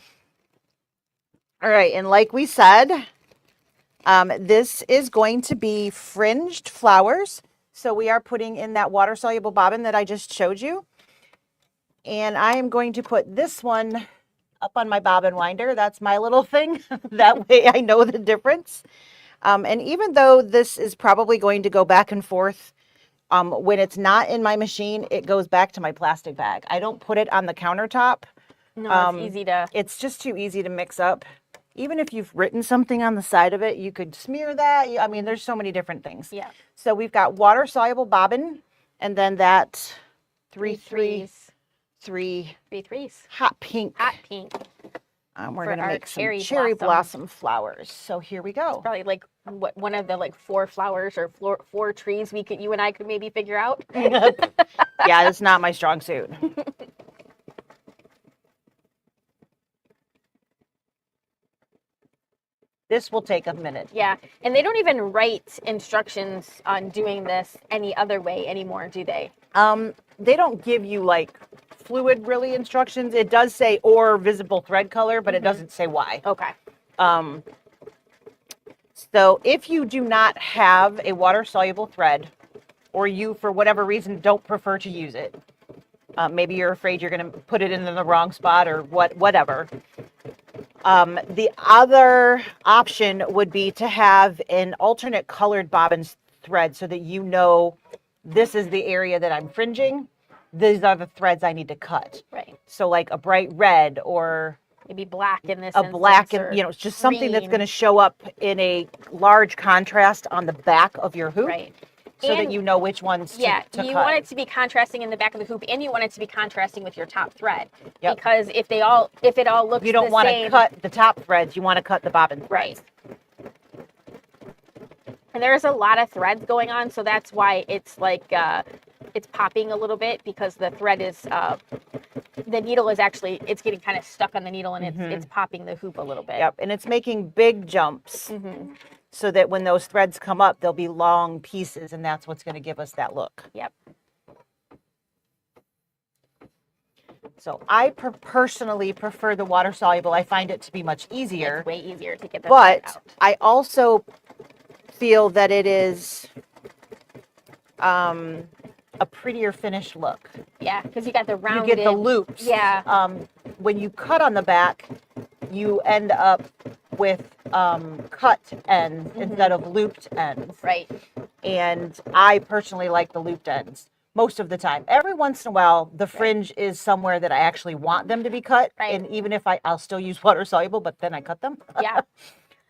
All right, and like we said, this is going to be fringed flowers. So we are putting in that water-soluble bobbin that I just showed you. And I am going to put this one up on my bobbin winder. That's my little thing. That way I know the difference. And even though this is probably going to go back and forth, when it's not in my machine, it goes back to my plastic bag. I don't put it on the countertop. No, it's easy to. It's just too easy to mix up. Even if you've written something on the side of it, you could smear that. I mean, there's so many different things. Yeah. So we've got water-soluble bobbin, and then that 333 3 3s. hot pink. Hot pink. We're for going to our make some cherry cherry blossom. blossom flowers. So here we go. Probably like one of the like 4 flowers or 4 trees you and I could maybe figure out. Yeah, it's not my strong suit. This will take a minute. Yeah, and they don't even write instructions on doing this any other way anymore, do they? They don't give you like fluid really instructions. It does say or visible thread color, but it doesn't say why. Okay. So if you do not have a water soluble thread, or you for whatever reason don't prefer to use it, maybe you're afraid you're going to put it in the wrong spot or whatever. The other option would be to have an alternate colored bobbin thread so that you know this is the area that I'm fringing. These are the threads I need to cut. Right. So like a bright red or Maybe black in this a black, instance, and you know, it's just something that's green. going to show up in a large contrast on the back of your hoop. Right. So that And- you know which ones to Yeah, cut. you want it to be contrasting in the back of the hoop, and you want it to be contrasting with your top thread. Yep. Because if it all looks You don't the want same, to cut the top threads. You want to cut the bobbin threads. right? And there's a lot of threads going on, so that's why it's like it's popping a little bit, because the thread is the needle is actually, it's getting kind of stuck on the needle, and it's popping the hoop a little bit. Yep, and it's making big jumps so that when those threads come up, they'll be long pieces, and that's what's going to give us that look. Yep. So I personally prefer the water soluble. I find it to be much easier. It's way easier to get the thread But out. I also feel that it is a prettier finished look. Yeah, because you got the You rounded. get the loops. Yeah. When you cut on the back, you end up with cut ends instead of looped ends. Right. And I personally like the looped ends most of the time. Every once in a while, the fringe is somewhere that I actually want them to be cut. Right. And even if I'll still use water soluble, but then I cut them. Yeah.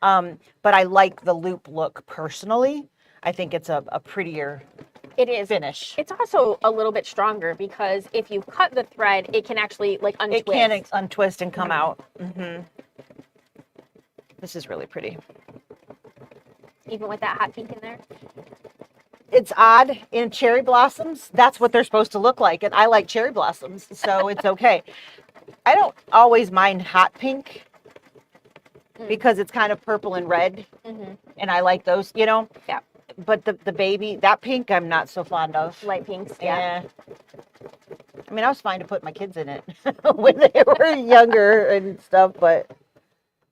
But I like the loop look personally. I think it's a prettier It is. finish. It's also a little bit stronger, because if you cut the thread, it can actually like untwist. It can untwist and come out. This is really pretty. Even with that hot pink in there. It's odd in cherry blossoms. That's what they're supposed to look like. And I like cherry blossoms, so it's okay. I don't always mind hot pink because it's kind of purple and red. And I like those, you know? Yeah. But the baby, that pink, I'm not so fond of. Light pinks. Yeah. I mean, I was fine to put my kids in it when they were younger and stuff, but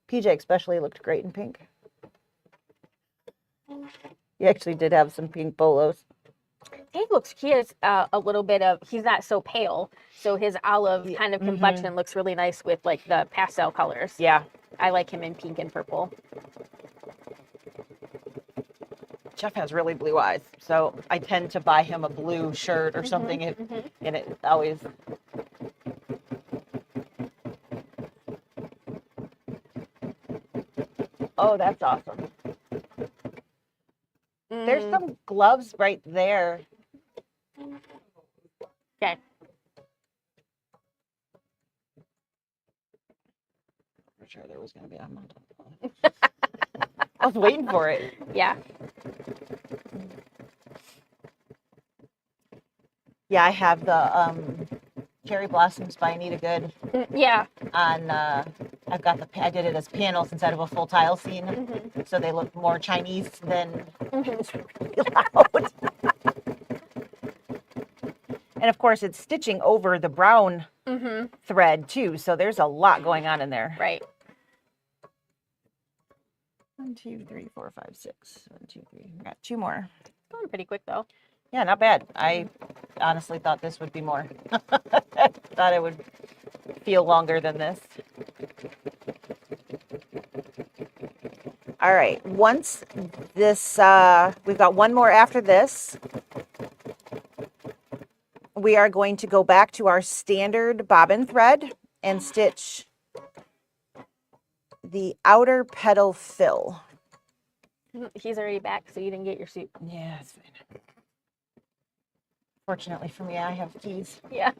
PJ especially looked great in pink. He actually did have some pink polos. He has a little bit of, he's not so pale, so his olive kind of complexion looks really nice with like the pastel colors. Yeah. I like him in pink and purple. Jeff has really blue eyes, so I tend to buy him a blue shirt or something, and it always. Oh, that's awesome. There's some gloves right there. Okay. I'm sure there was going to be. I was waiting for it. Yeah. Yeah, I have the cherry blossoms by Anita Good Yeah. on. I've got I did it as panels instead of a full tile scene, so they look more Chinese than it's really loud. And of course, it's stitching over the brown thread too, so there's a lot going on in there. Right. 1, 2, 3, 4, 5, 6. 1, 2, 3. I got 2 more. Going pretty quick though. Yeah, not bad. I honestly thought this would be more. Thought it would feel longer than this. All right, once this, we've got one more after this. We are going to go back to our standard bobbin thread and stitch the outer petal fill. He's already back, so you didn't get your suit. Yeah, it's fine. Fortunately for me, I have keys. Yeah.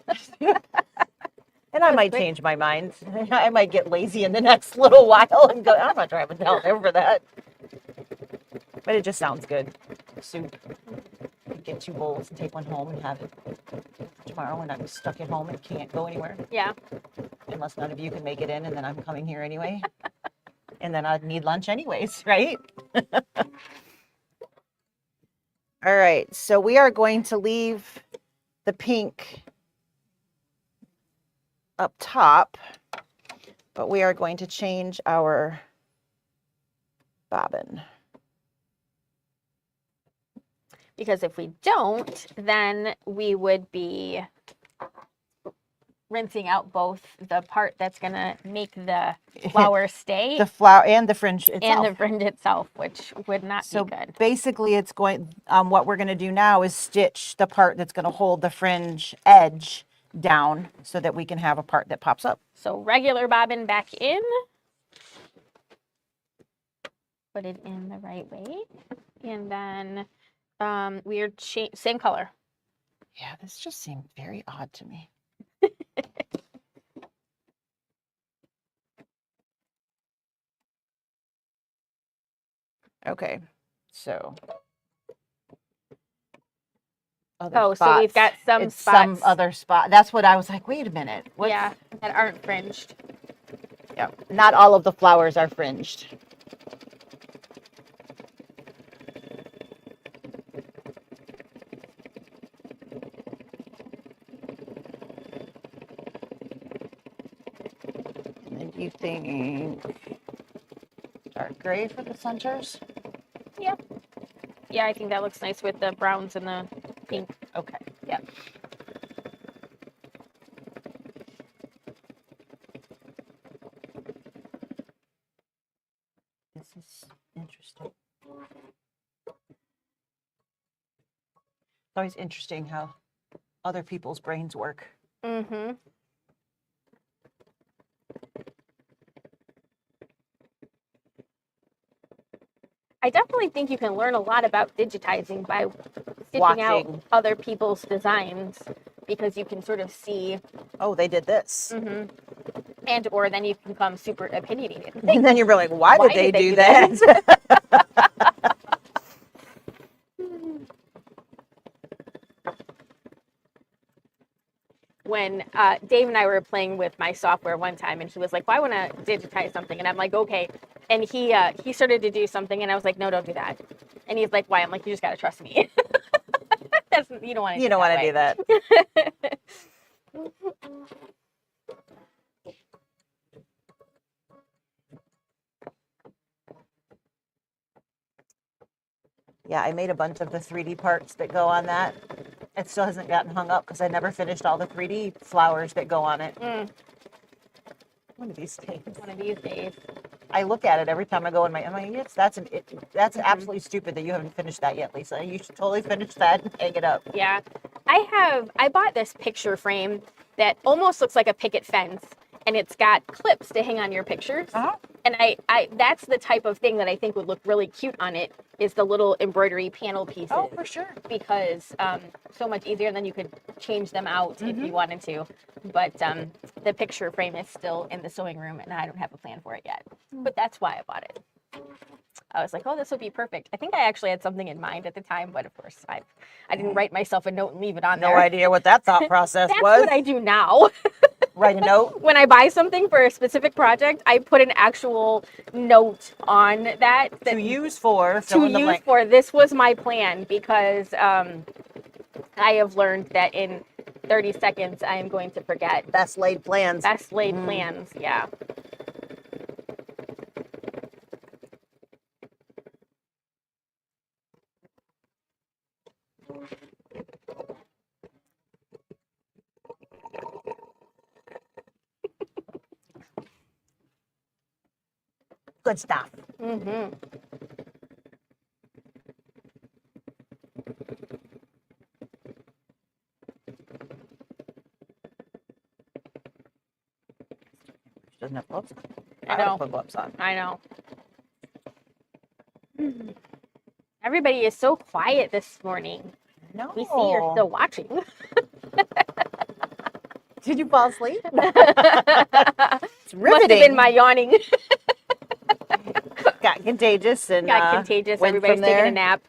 And I might change my mind. I might get lazy in the next little while and go, I'm not driving down there for that. But it just sounds good. Soup. Get 2 bowls and take one home and have it tomorrow when I'm stuck at home and can't go anywhere. Yeah. Unless none of you can make it in, and then I'm coming here anyway. And then I'd need lunch anyways, right? All right, so we are going to leave the pink up top, but we are going to change our bobbin. Because if we don't, then we would be rinsing out both the part that's going to make the flower stay The flower and the fringe itself. and the fringe itself, which would not So be good. basically it's going, what we're going to do now is stitch the part that's going to hold the fringe edge down so that we can have a part that pops up. So regular bobbin back in. Put it in the right way. And then we are same color. Yeah, this just seemed very odd to me. Okay, So. So we've got some it's spots. Some other spot. That's what I was like, wait a minute. Yeah, that aren't fringed. Yeah. Not all of the flowers are fringed. And then you think dark gray for the centers? Yeah. Yeah, I think that looks nice with the browns and the pink. Okay. Yeah. This is interesting. It's always interesting how other people's brains work. Mm-hmm. I definitely think you can learn a lot about digitizing by stitching out Watching. other people's designs, because you can sort of see. Oh, they did this. Mm-hmm. And or then you can become super opinionated. And then you're like, why did they do that? When Dave and I were playing with my software one time, and he was like, well, I want to digitize something. And I'm like, okay. And he started to do something, and I was like, no, don't do that. And he's like, why? I'm like, you just got to trust me. You don't want to do that. Yeah, I made a bunch of the 3D parts that go on that. It still hasn't gotten hung up because I never finished all the 3D flowers that go on it. One of these days. One of these days. I look at it every time I go in I'm like, that's absolutely stupid that you haven't finished that yet, Lisa. You should totally finish that and hang it up. Yeah. I bought this picture frame that almost looks like a picket fence, and it's got clips to hang on your pictures. Uh-huh. And I that's the type of thing that I think would look really cute on it, is the little embroidery panel pieces. Oh, for sure. Because so much easier, and then you could change them out if you wanted to. But the picture frame is still in the sewing room, and I don't have a plan for it yet. But that's why I bought it. I was like, oh, this would be perfect. I think I actually had something in mind at the time, but of course I didn't write myself a note and leave it on there. No idea what that thought process That's was. what I do now. Write a note? When I buy something for a specific project, I put an actual note on that. To use for, fill in the blank. This was my plan, because I have learned that in 30 seconds I am going to forget. Best laid plans. Best laid plans, yeah. Good stuff. Mm-hmm. She doesn't have gloves on. I know. Put gloves on. I know. Everybody is so quiet this morning. No. We see you're still watching. Did you fall asleep? It's Must have riveting. been my yawning. Got contagious and Got contagious. went Everybody's from taking there. a nap.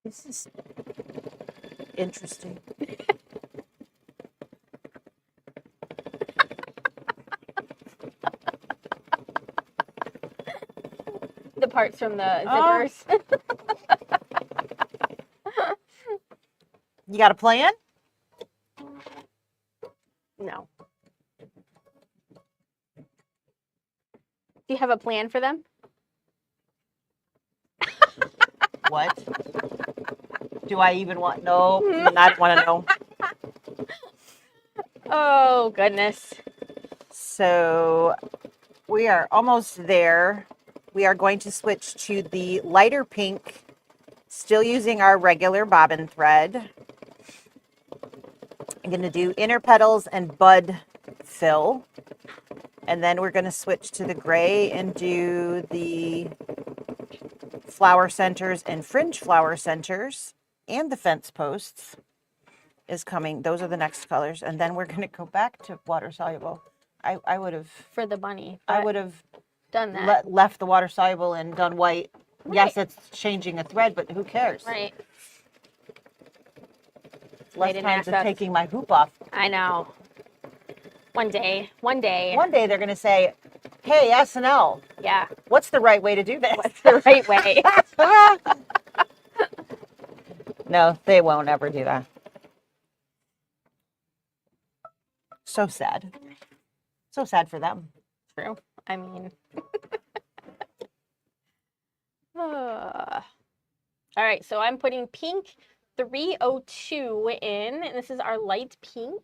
This is interesting. The parts from the zippers. You got a plan? No. Do you have a plan for them? What? Do I even want? No, I don't want to know. Oh, goodness. So we are almost there. We are going to switch to the lighter pink, still using our regular bobbin thread. I'm going to do inner petals and bud fill. And then we're going to switch to the gray and do the flower centers and fringe flower centers, and the fence posts is coming. Those are the next colors. And then we're going to go back to water soluble. I would have, For the bunny. I but would have done that. left the water soluble and done white. Right. Yes, it's changing a thread, but who cares? Right. Less didn't time ask than us. taking my hoop off. I know. One day. One day they're going to say, hey, SNL, Yeah. what's the right way to do this? What's the right way? No, they won't ever do that. So sad. So sad for them. True. I mean. All right, so I'm putting pink 302 in, and this is our light pink.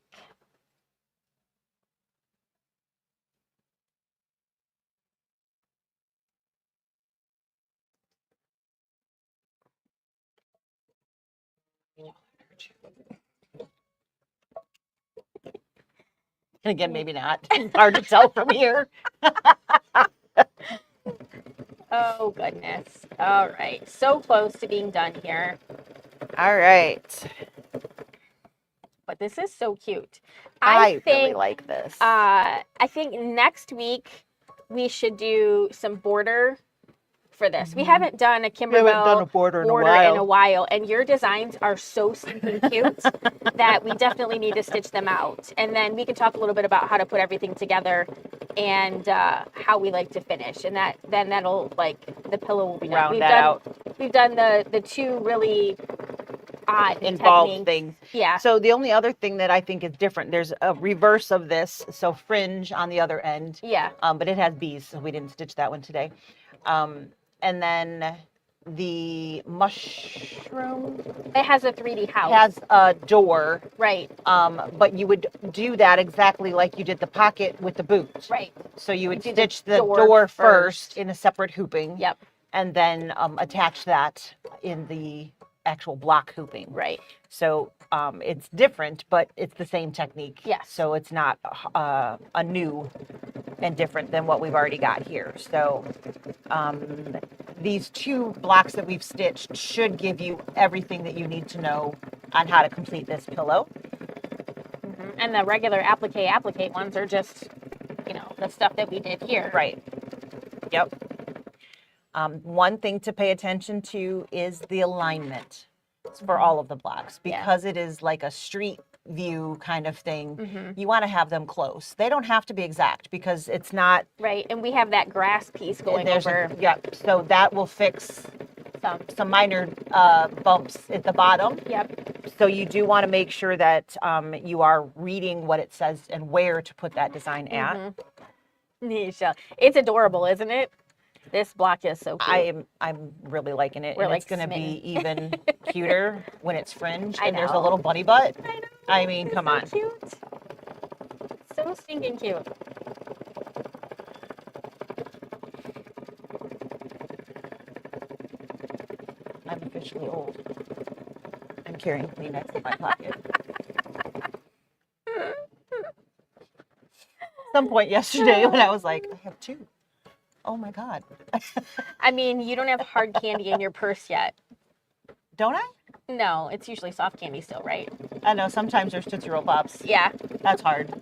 And again, maybe not. It's hard to tell from here. Oh, goodness. All right, so close to being done here. All right. But this is so cute. I really like this. I think next week we should do some border for this. We haven't done a Kimberbell border in a while, and your designs are so stinking cute that we definitely need to stitch them out. And then we can talk a little bit about how to put everything together and how we like to finish. And then that'll, like, the pillow will be done. Round that out. We've done the two really odd Involved techniques. things. Yeah. So the only other thing that I think is different, there's a reverse of this. So fringe on the other end. Yeah. But it has bees, so we didn't stitch that one today. And then the mushroom It has a 3D house. has a door. Right. But you would do that exactly like you did the pocket with the boot. Right. So you would Do the stitch the door door first. first in a separate hooping. Yep. And then attach that in the actual block hooping. Right. So it's different, but it's the same technique. Yes. So it's not a new and different than what we've already got here. So these two blocks that we've stitched should give you everything that you need to know on how to complete this pillow. Mm-hmm. And the regular applique ones are just, the stuff that we did here. Right. Yep. One thing to pay attention to is the alignment for all of the blocks, because it is like a street view kind of thing. Mm-hmm. You want to have them close. They don't have to be exact because it's not. Right. And we have that grass piece going over. Yep. So that will fix some minor bumps at the bottom. Yep. So you do want to make sure that you are reading what it says and where to put that design at. Mm-hmm. It's adorable, isn't it? This block is so cute. I'm really liking it. We're and like it's going to smitten. be even cuter when it's fringe I and there's a know. little bunny butt. I know. I mean, It's come so on. Cute. So stinking cute. I'm officially old. I'm carrying Kleenex in my pocket. Some point yesterday when I was like, I have two. Oh my God. I mean, you don't have hard candy in your purse yet. Don't I? No, it's usually soft candy still, right? I know, sometimes there's Tootsie Roll Pops. Yeah. That's hard.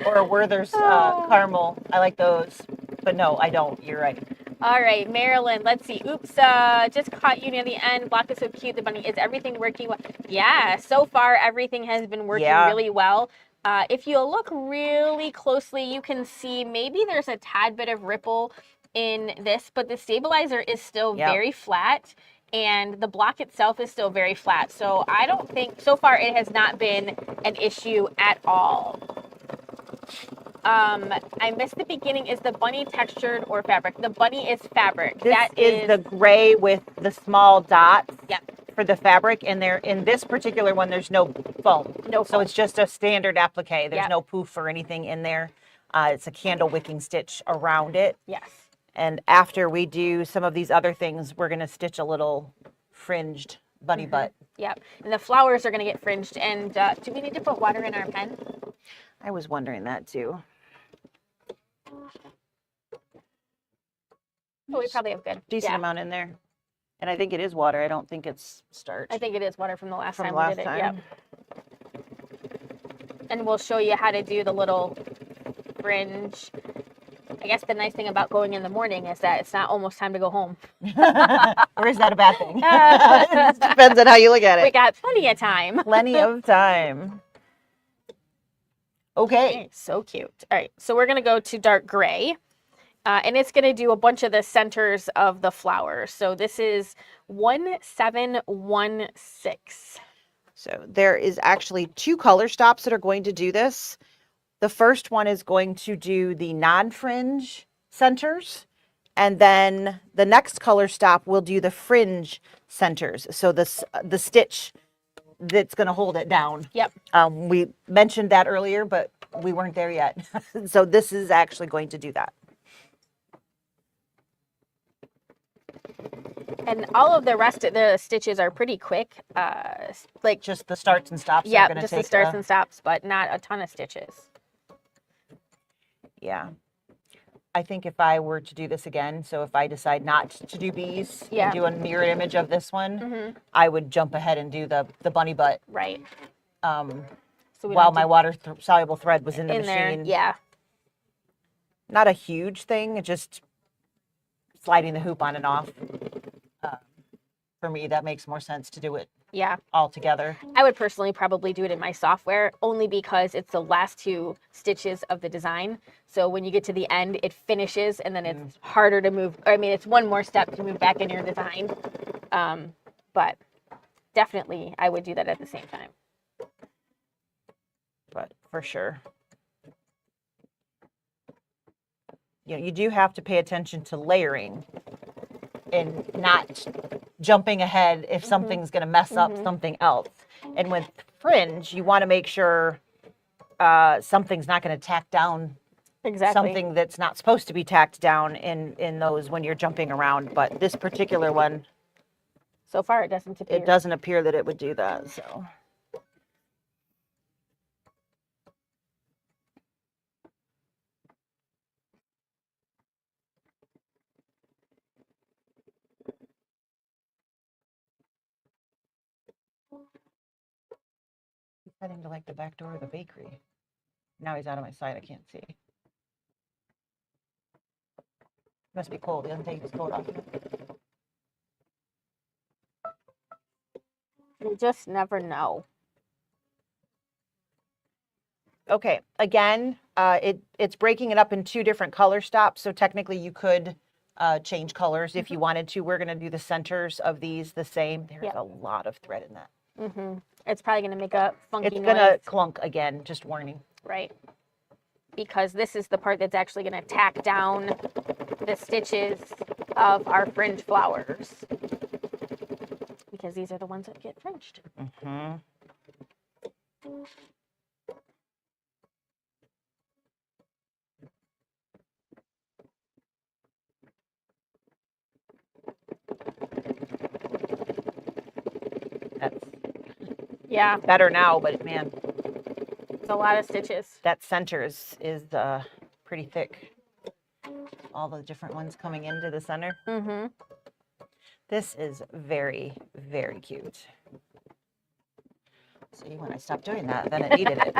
Or Werther's caramel. I like those. But no, I don't. You're right. All right, Marilyn, let's see. Oops, just caught you near the end. Block is so cute. The bunny, is everything working well? Yeah, so far everything has been working really well. If you look really closely, you can see maybe there's a tad bit of ripple in this, but the stabilizer is still very flat, and the block itself is still very flat. So I don't think, so far it has not been an issue at all. I missed the beginning. Is the bunny textured or fabric? The bunny is fabric. This that is the gray with the small dots. Yep. For the fabric, and there in this particular one there's no foam. No So foam. it's just a standard applique. There's Yep. no poof or anything in there. It's a candle wicking stitch around it. Yes. And after we do some of these other things, we're going to stitch a little fringed bunny butt. Yep. And the flowers are going to get fringed. And do we need to put water in our pen? I was wondering that too. Oh, we probably have good. Decent Yeah. amount in there. And I think it is water. I don't think it's starch. I think it is water from the last From time last we did it. time. Yep. And we'll show you how to do the little fringe. I guess the nice thing about going in the morning is that it's not almost time to go home. Or is that a bad thing? It depends on how you look at it. We got plenty of time. Plenty of time. Okay. So cute. All right, so we're going to go to dark gray. And it's going to do a bunch of the centers of the flowers. So this is 1716. So there is actually 2 color stops that are going to do this. The first one is going to do the non-fringe centers. And then the next color stop will do the fringe centers. So the stitch that's going to hold it down. Yep. We mentioned that earlier, but we weren't there yet. So this is actually going to do that. And all of the rest of the stitches are pretty quick. Like Just the starts and stops are yeah, going to just take the starts and stops, but not a ton of stitches. Yeah. I think if I were to do this again, so if I decide not to do bees Yeah. and do a mirrored image of this one, I would jump ahead and do the bunny butt Right. So we while don't my do- water soluble thread was in the in there. machine. Yeah. Not a huge thing, just sliding the hoop on and off. For me, that makes more sense to do it Yeah. all together. I would personally probably do it in my software only because it's the last 2 stitches of the design. So when you get to the end, it finishes and then it's harder to move. I mean, it's one more step to move back in your design. But definitely I would do that at the same time. But for sure. You know, you do have to pay attention to layering and not jumping ahead if something's going to mess up something else. And with fringe, you want to make sure something's not going to tack down Exactly. something that's not supposed to be tacked down in those when you're jumping around. But this particular one, So far it doesn't appear. it doesn't appear that it would do that. So. He's heading to like the back door of the bakery. Now he's out of my sight. I can't see. Must be cold. He hasn't taken his coat off yet. You just never know. Okay, again, it's breaking it up in 2 different color stops. So technically you could change colors if you wanted to. We're going to do the centers of these the same. There's Yep. a lot of thread in that. It's probably going to make a funky It's noise. going to clunk again, just warning. Right. Because this is the part that's actually going to tack down the stitches of our fringe flowers. Because these are the ones that get fringed. Mm-hmm. That's Yeah, better now, but man, it's a lot of stitches. that center is pretty thick. All the different ones coming into the center. Mm-hmm. This is very, very cute. See, when I stopped doing that, then it needed it.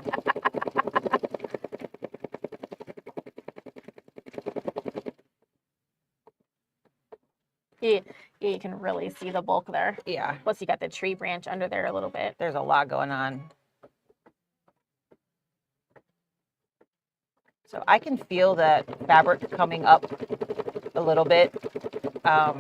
You can really see the bulk there. Yeah, Plus you got the tree branch under there a little bit. there's a lot going on. So I can feel that fabric coming up a little bit. I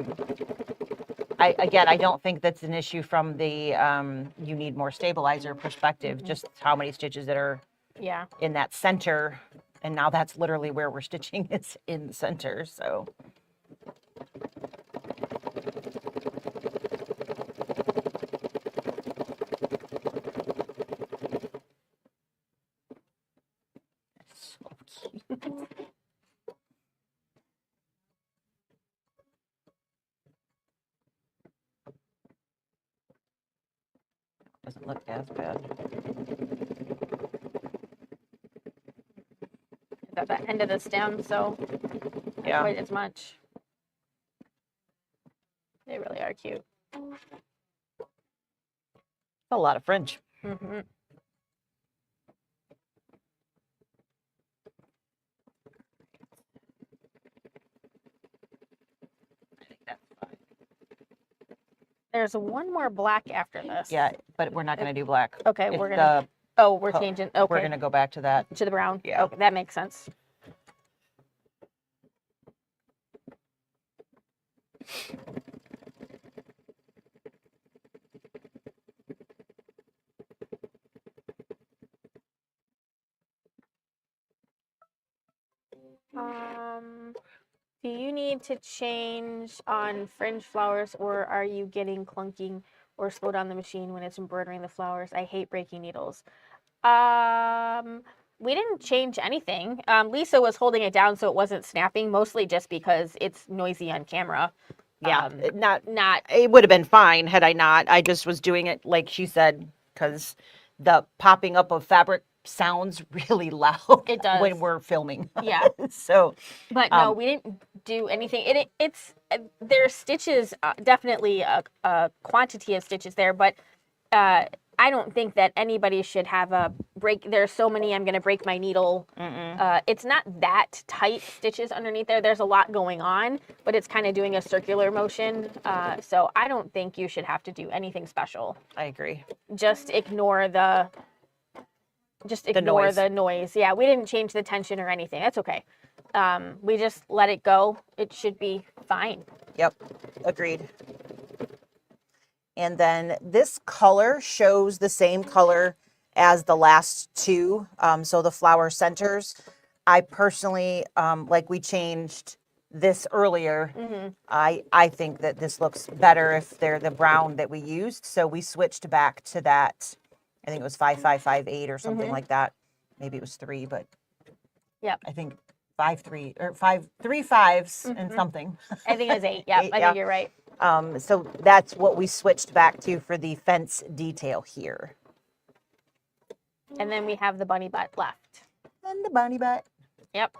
don't think that's an issue from the you need more stabilizer perspective, just how many stitches that are Yeah. in that center. And now that's literally where we're stitching, is in the center. So so cute. that's bad. Got that end of the stem, so not Yeah. quite as much. They really are cute. A lot of fringe. Mm-hmm. I think that's fine. There's one more black after this. Yeah, but we're not going to do black. Okay, It's we're gonna. Oh, we're changing. Okay. We're going to go back to that. To the brown. Yeah. Okay, that makes sense. Do you need to change on Fringe Flowers, or are you getting clunking or slow down the machine when it's embroidering the flowers? I hate breaking needles. We didn't change anything. Lisa was holding it down so it wasn't snapping, mostly just because it's noisy on camera. Yeah, Not. It would have been fine had I not. I just was doing it like she said because the popping up of fabric sounds really loud. It does. When we're filming. Yeah. So. But no, we didn't do anything. It's there's stitches, definitely a quantity of stitches there, but I don't think that anybody should have a break. There's so many, I'm going to break my needle. It's not that tight stitches underneath there. There's a lot going on, but it's kind of doing a circular motion. So I don't think you should have to do anything special. I agree. Just ignore the noise. Yeah, we didn't change the tension or anything. That's okay. We just let it go. It should be fine. Yep, agreed. And then this color shows the same color as the last two. So the flower centers. I personally, like we changed this earlier. I think that this looks better if they're the brown that we used. So we switched back to that. I think it was 5558 or something like that. Maybe it was 3, but yep. I think 5-3 or 5-3 5s and something. I think it was 8. Yeah, I think you're right. So that's what we switched back to for the fence detail here. And then we have the bunny butt left. And the bunny butt. Yep.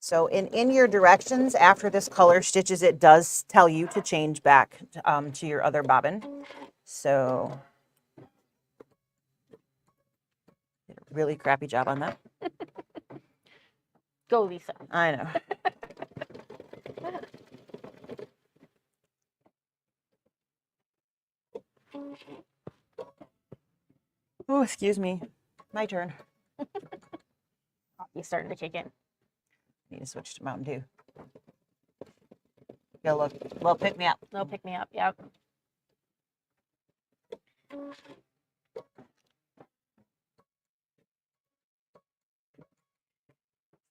So in your directions, after this color stitches, it does tell you to change back to your other bobbin. So did a really crappy job on that. Go, Lisa. I know. Oh, excuse me. My turn. He's starting to kick in. Need to switch to Mountain Dew. Go look. Well, pick me up. They'll pick me up. Yep.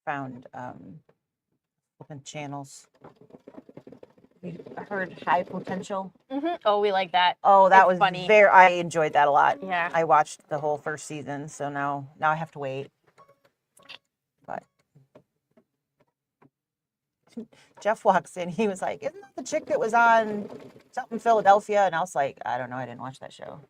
Found open channels. You heard high potential. Oh, we like that. Oh, that It's was funny. I enjoyed that a lot. Yeah. I watched the whole first season, so now I have to wait. But Jeff walks in, he was like, "Isn't that the chick that was on something Philadelphia?" And I was like, "I don't know, I didn't watch that show."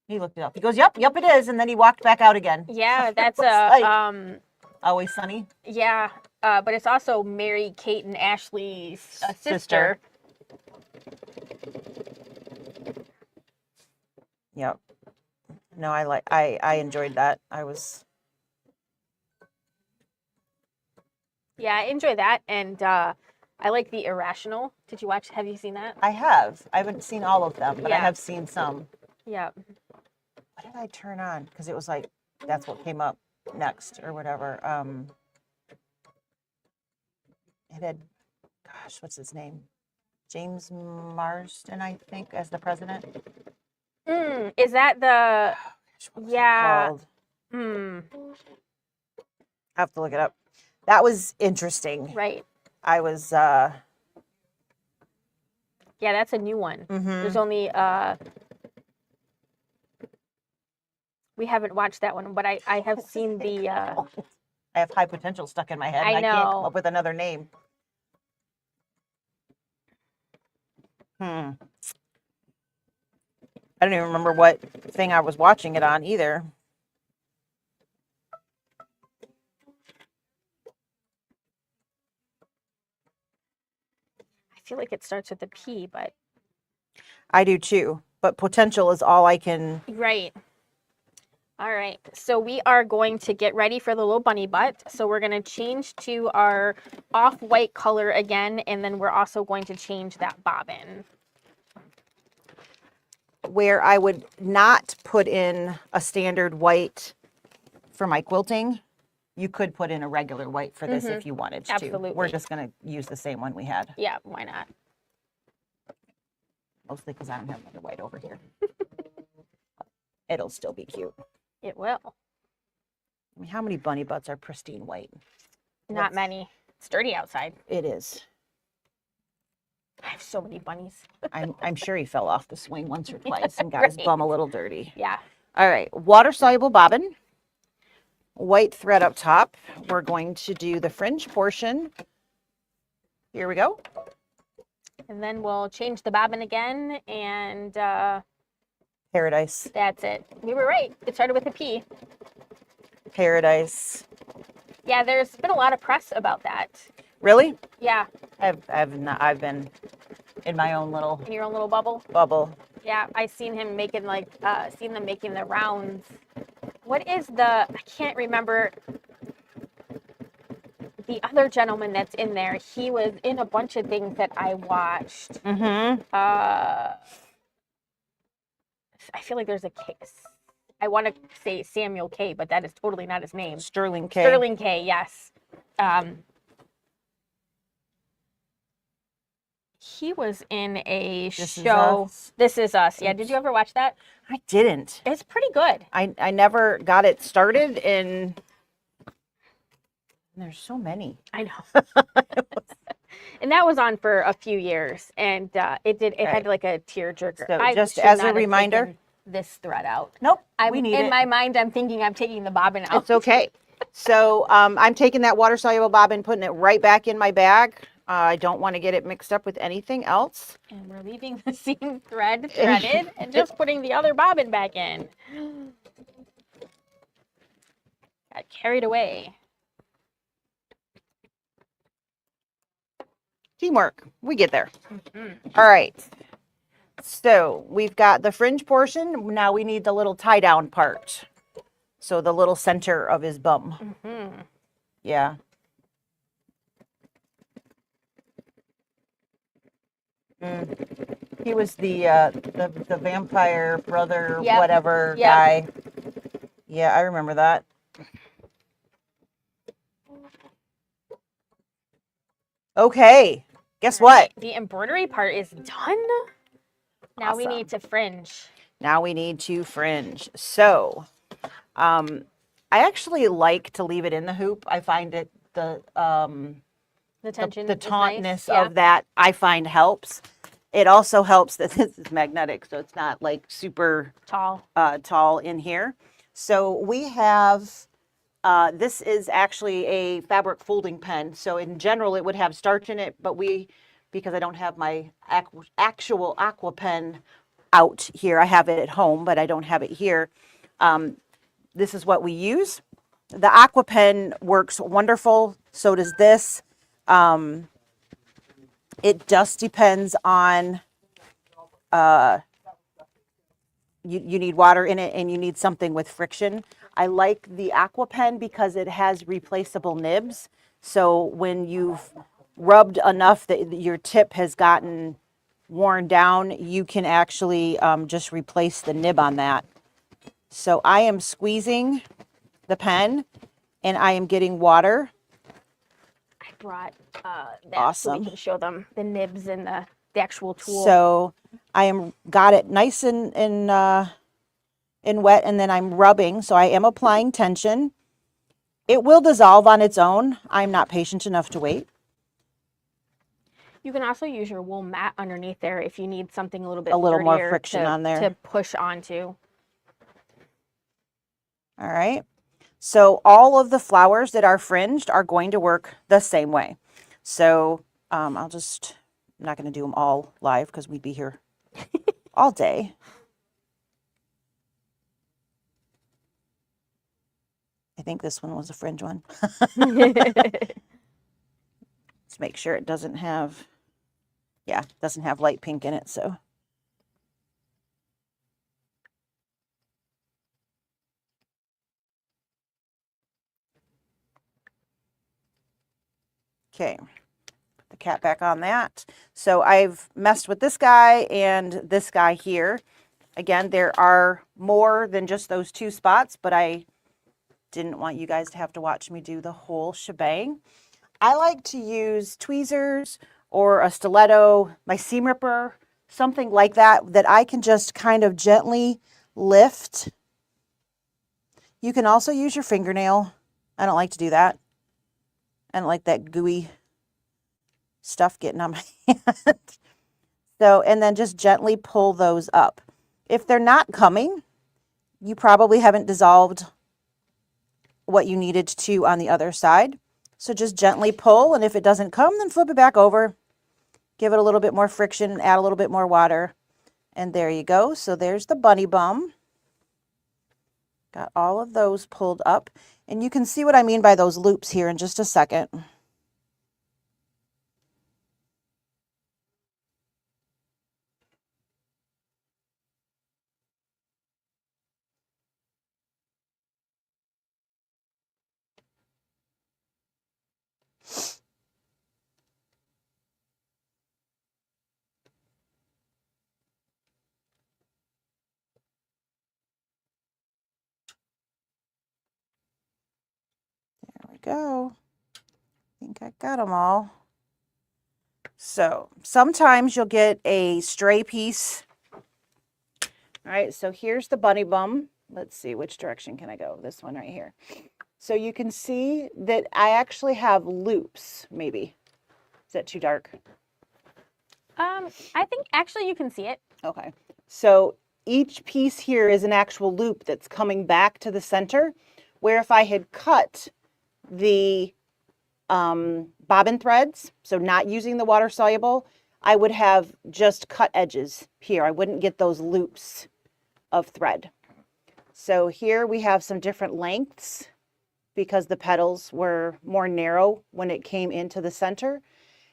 He looked it up. He goes, "Yep, it is." And then he walked back out again. Yeah, that's like, Always Sunny. Yeah, but it's also Mary Kate and Ashley's sister. Yep. No, I enjoyed that. Yeah, I enjoy that, and I like the Irrational. Have you seen that? I have. I haven't seen all of them, but I Yeah. have seen some. Yeah. What did I turn on? Because it was like, that's what came up next or whatever. It had, gosh, what's his name? James Marsden, I think, as the president. Is that the? What was it Yeah. called? I have to look it up. That was interesting. Right. I was. Yeah, that's a new one. There's only we haven't watched that one, but I have seen the. I have high potential stuck in my head. I And I can't come know. up with another name. I don't even remember what thing I was watching it on either. I feel like it starts with a P, but. I do too, but potential is all I can. Right. All right, so we are going to get ready for the little bunny butt. So we're going to change to our off-white color again, and then we're also going to change that bobbin. Where I would not put in a standard white for my quilting, you could put in a regular white for this if you wanted to. Absolutely. We're just going to use the same one we had. Yeah, why not? Mostly because I don't have another white over here. It'll still be cute. It will. I mean, how many bunny butts are pristine white? Not many. It's dirty outside. It is. I have so many bunnies. I'm sure he fell off the swing once or twice and got his bum a little dirty. Yeah. All right, water soluble bobbin, white thread up top. We're going to do the fringe portion. Here we go. And then we'll change the bobbin again, and Paradise. that's it. We were right. It started with a P. Paradise. Yeah, there's been a lot of press about that. Really? Yeah, I've been in my own little in your own little bubble. bubble. Yeah, I seen him making seen them making the rounds. What is I can't remember the other gentleman that's in there. He was in a bunch of things that I watched. Mm-hmm. I feel like there's a case. I want to say Samuel K, but that is totally not his name. Sterling K. Sterling K, yes. He was in a show. This Is Us. Yeah, did you ever watch that? I didn't. It's pretty good. I never got it started and there's so many. I know. And that was on for a few years, and it had like a tearjerker. So I just should as not a have reminder, taken this thread out. Nope, we need in it. my mind, I'm thinking I'm taking the bobbin out. It's okay. So I'm taking that water soluble bobbin, putting it right back in my bag. I don't want to get it mixed up with anything else. And we're leaving the seam thread threaded and just putting the other bobbin back in. Got carried away. Teamwork. We get there. All right. So we've got the fringe portion. Now we need the little tie down part. So the little center of his bum. Yeah. He was the vampire brother, whatever guy. Yeah, I remember that. Okay. Guess what? The embroidery part is done. Now we need to fringe. Now we need to fringe. So, I actually like to leave it in the hoop. I find it the tension, the is tautness nice. Yeah. of that I find helps. It also helps that this is magnetic, so it's not like super tall in here. So we have, this is actually a fabric folding pen. So in general, it would have starch in it, but because I don't have my actual aqua pen out here, I have it at home, but I don't have it here. This is what we use. The aqua pen works wonderful. So does this. It just depends on, you need water in it and you need something with friction. I like the aqua pen because it has replaceable nibs. So when you've rubbed enough that your tip has gotten worn down, you can actually just replace the nib on that. So I am squeezing the pen and I am getting water. I brought that so Awesome. we can show them the nibs and the actual tool. So I got it nice and wet, and then I'm rubbing. So I am applying tension. It will dissolve on its own. I'm not patient enough to wait. You can also use your wool mat underneath there if you need something a little bit more sturdier friction on there to push onto. All right. So all of the flowers that are fringed are going to work the same way. So I'll just I'm not going to do them all live because we'd be here all day. I think this one was a fringe one. Let's make sure it doesn't have, yeah, doesn't have light pink in it, so. Okay, put the cap back on that. So I've messed with this guy and this guy here. Again, there are more than just those 2 spots, but I didn't want you guys to have to watch me do the whole shebang. I like to use tweezers or a stiletto, my seam ripper, something like that, that I can just kind of gently lift. You can also use your fingernail. I don't like to do that. I don't like that gooey stuff getting on my hand. So, and then just gently pull those up. If they're not coming, you probably haven't dissolved what you needed to on the other side. So just gently pull, and if it doesn't come, then flip it back over. Give it a little bit more friction and add a little bit more water. And there you go. So there's the bunny bum. Got all of those pulled up. And you can see what I mean by those loops here in just a second. There we go. I think I got them all. So sometimes you'll get a stray piece. All right, so here's the bunny bum. Let's see, which direction can I go? This one right here. So you can see that I actually have loops, maybe. Is that too dark? I think actually you can see it. Okay. So each piece here is an actual loop that's coming back to the center, where if I had cut the bobbin threads, so not using the water soluble, I would have just cut edges here. I wouldn't get those loops of thread. So here we have some different lengths because the petals were more narrow when it came into the center.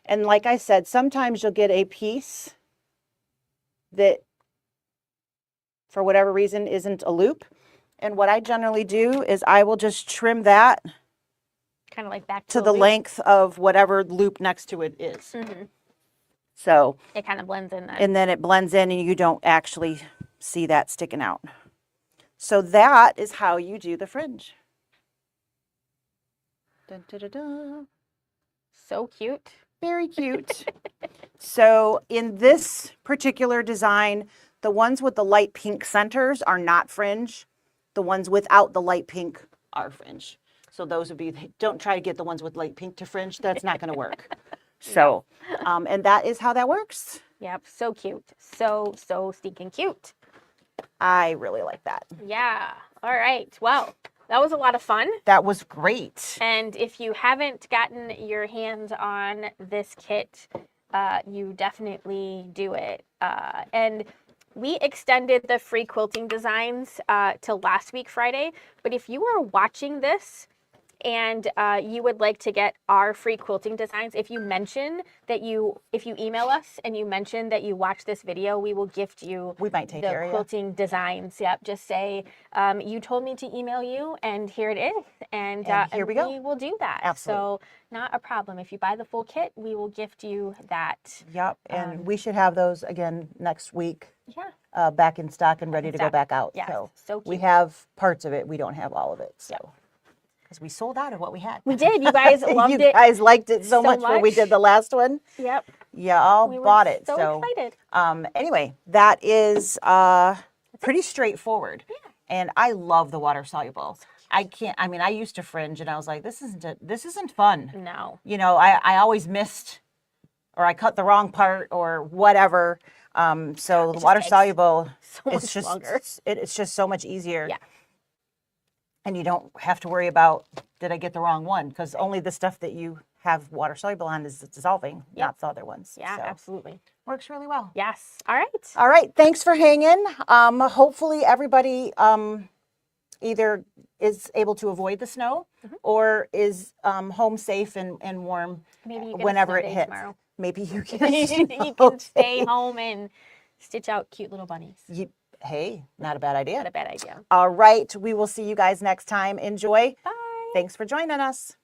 And like I said, sometimes you'll get a piece that for whatever reason isn't a loop. And what I generally do is I will just trim that Kind of like back to the length of whatever loop next to it is. Mm-hmm. So it kind of blends in then. and then it blends in and you don't actually see that sticking out. So that is how you do the fringe. Dun, dun, dun, dun. So cute. Very cute. So in this particular design, the ones with the light pink centers are not fringe. The ones without the light pink are fringe. So those would be, don't try to get the ones with light pink to fringe. That's not going to work. So, and that is how that works. Yep, so cute. So stinking cute. I really like that. Yeah. All right. Well, that was a lot of fun. That was great. And if you haven't gotten your hands on this kit, you definitely do it. And we extended the free quilting designs till last week, Friday. But if you are watching this and you would like to get our free quilting designs, if you email us and you mention that you watch this video, we will gift you We might take the care of you. quilting designs. Yep, just say you told me to email you, and here it is, and here we go. we will do that. Absolutely. So not a problem. If you buy the full kit, we will gift you that. Yep. And we should have those again next week. Yeah. Back in stock and ready to go stock. back out. Yes, so we cute. have parts of it. We don't have all of it. So because we sold out of what we had. We did. You guys loved you it. guys liked it so so much when we much. did the last one. Yep. Yeah, all We were bought it. so excited. Anyway, that is pretty straightforward. Yeah. And I love the water soluble. I used to fringe and I was like, this isn't fun. No. You know, I always missed or I cut the wrong part or whatever. So the water soluble so much longer. It's just so much easier. Yeah. And you don't have to worry about, did I get the wrong one? Because only the stuff that you have water soluble on is dissolving, not the other ones. Yeah, So, absolutely. works really well. Yes. All right. All right. Thanks for hanging. Hopefully everybody either is able to avoid the snow or is home safe and warm Maybe you get whenever a it snow day hits. tomorrow. Maybe you can, You can stay home and stitch out cute little bunnies. Hey, not a bad idea. Not a bad idea. All right. We will see you guys next time. Enjoy. Bye. Thanks for joining us.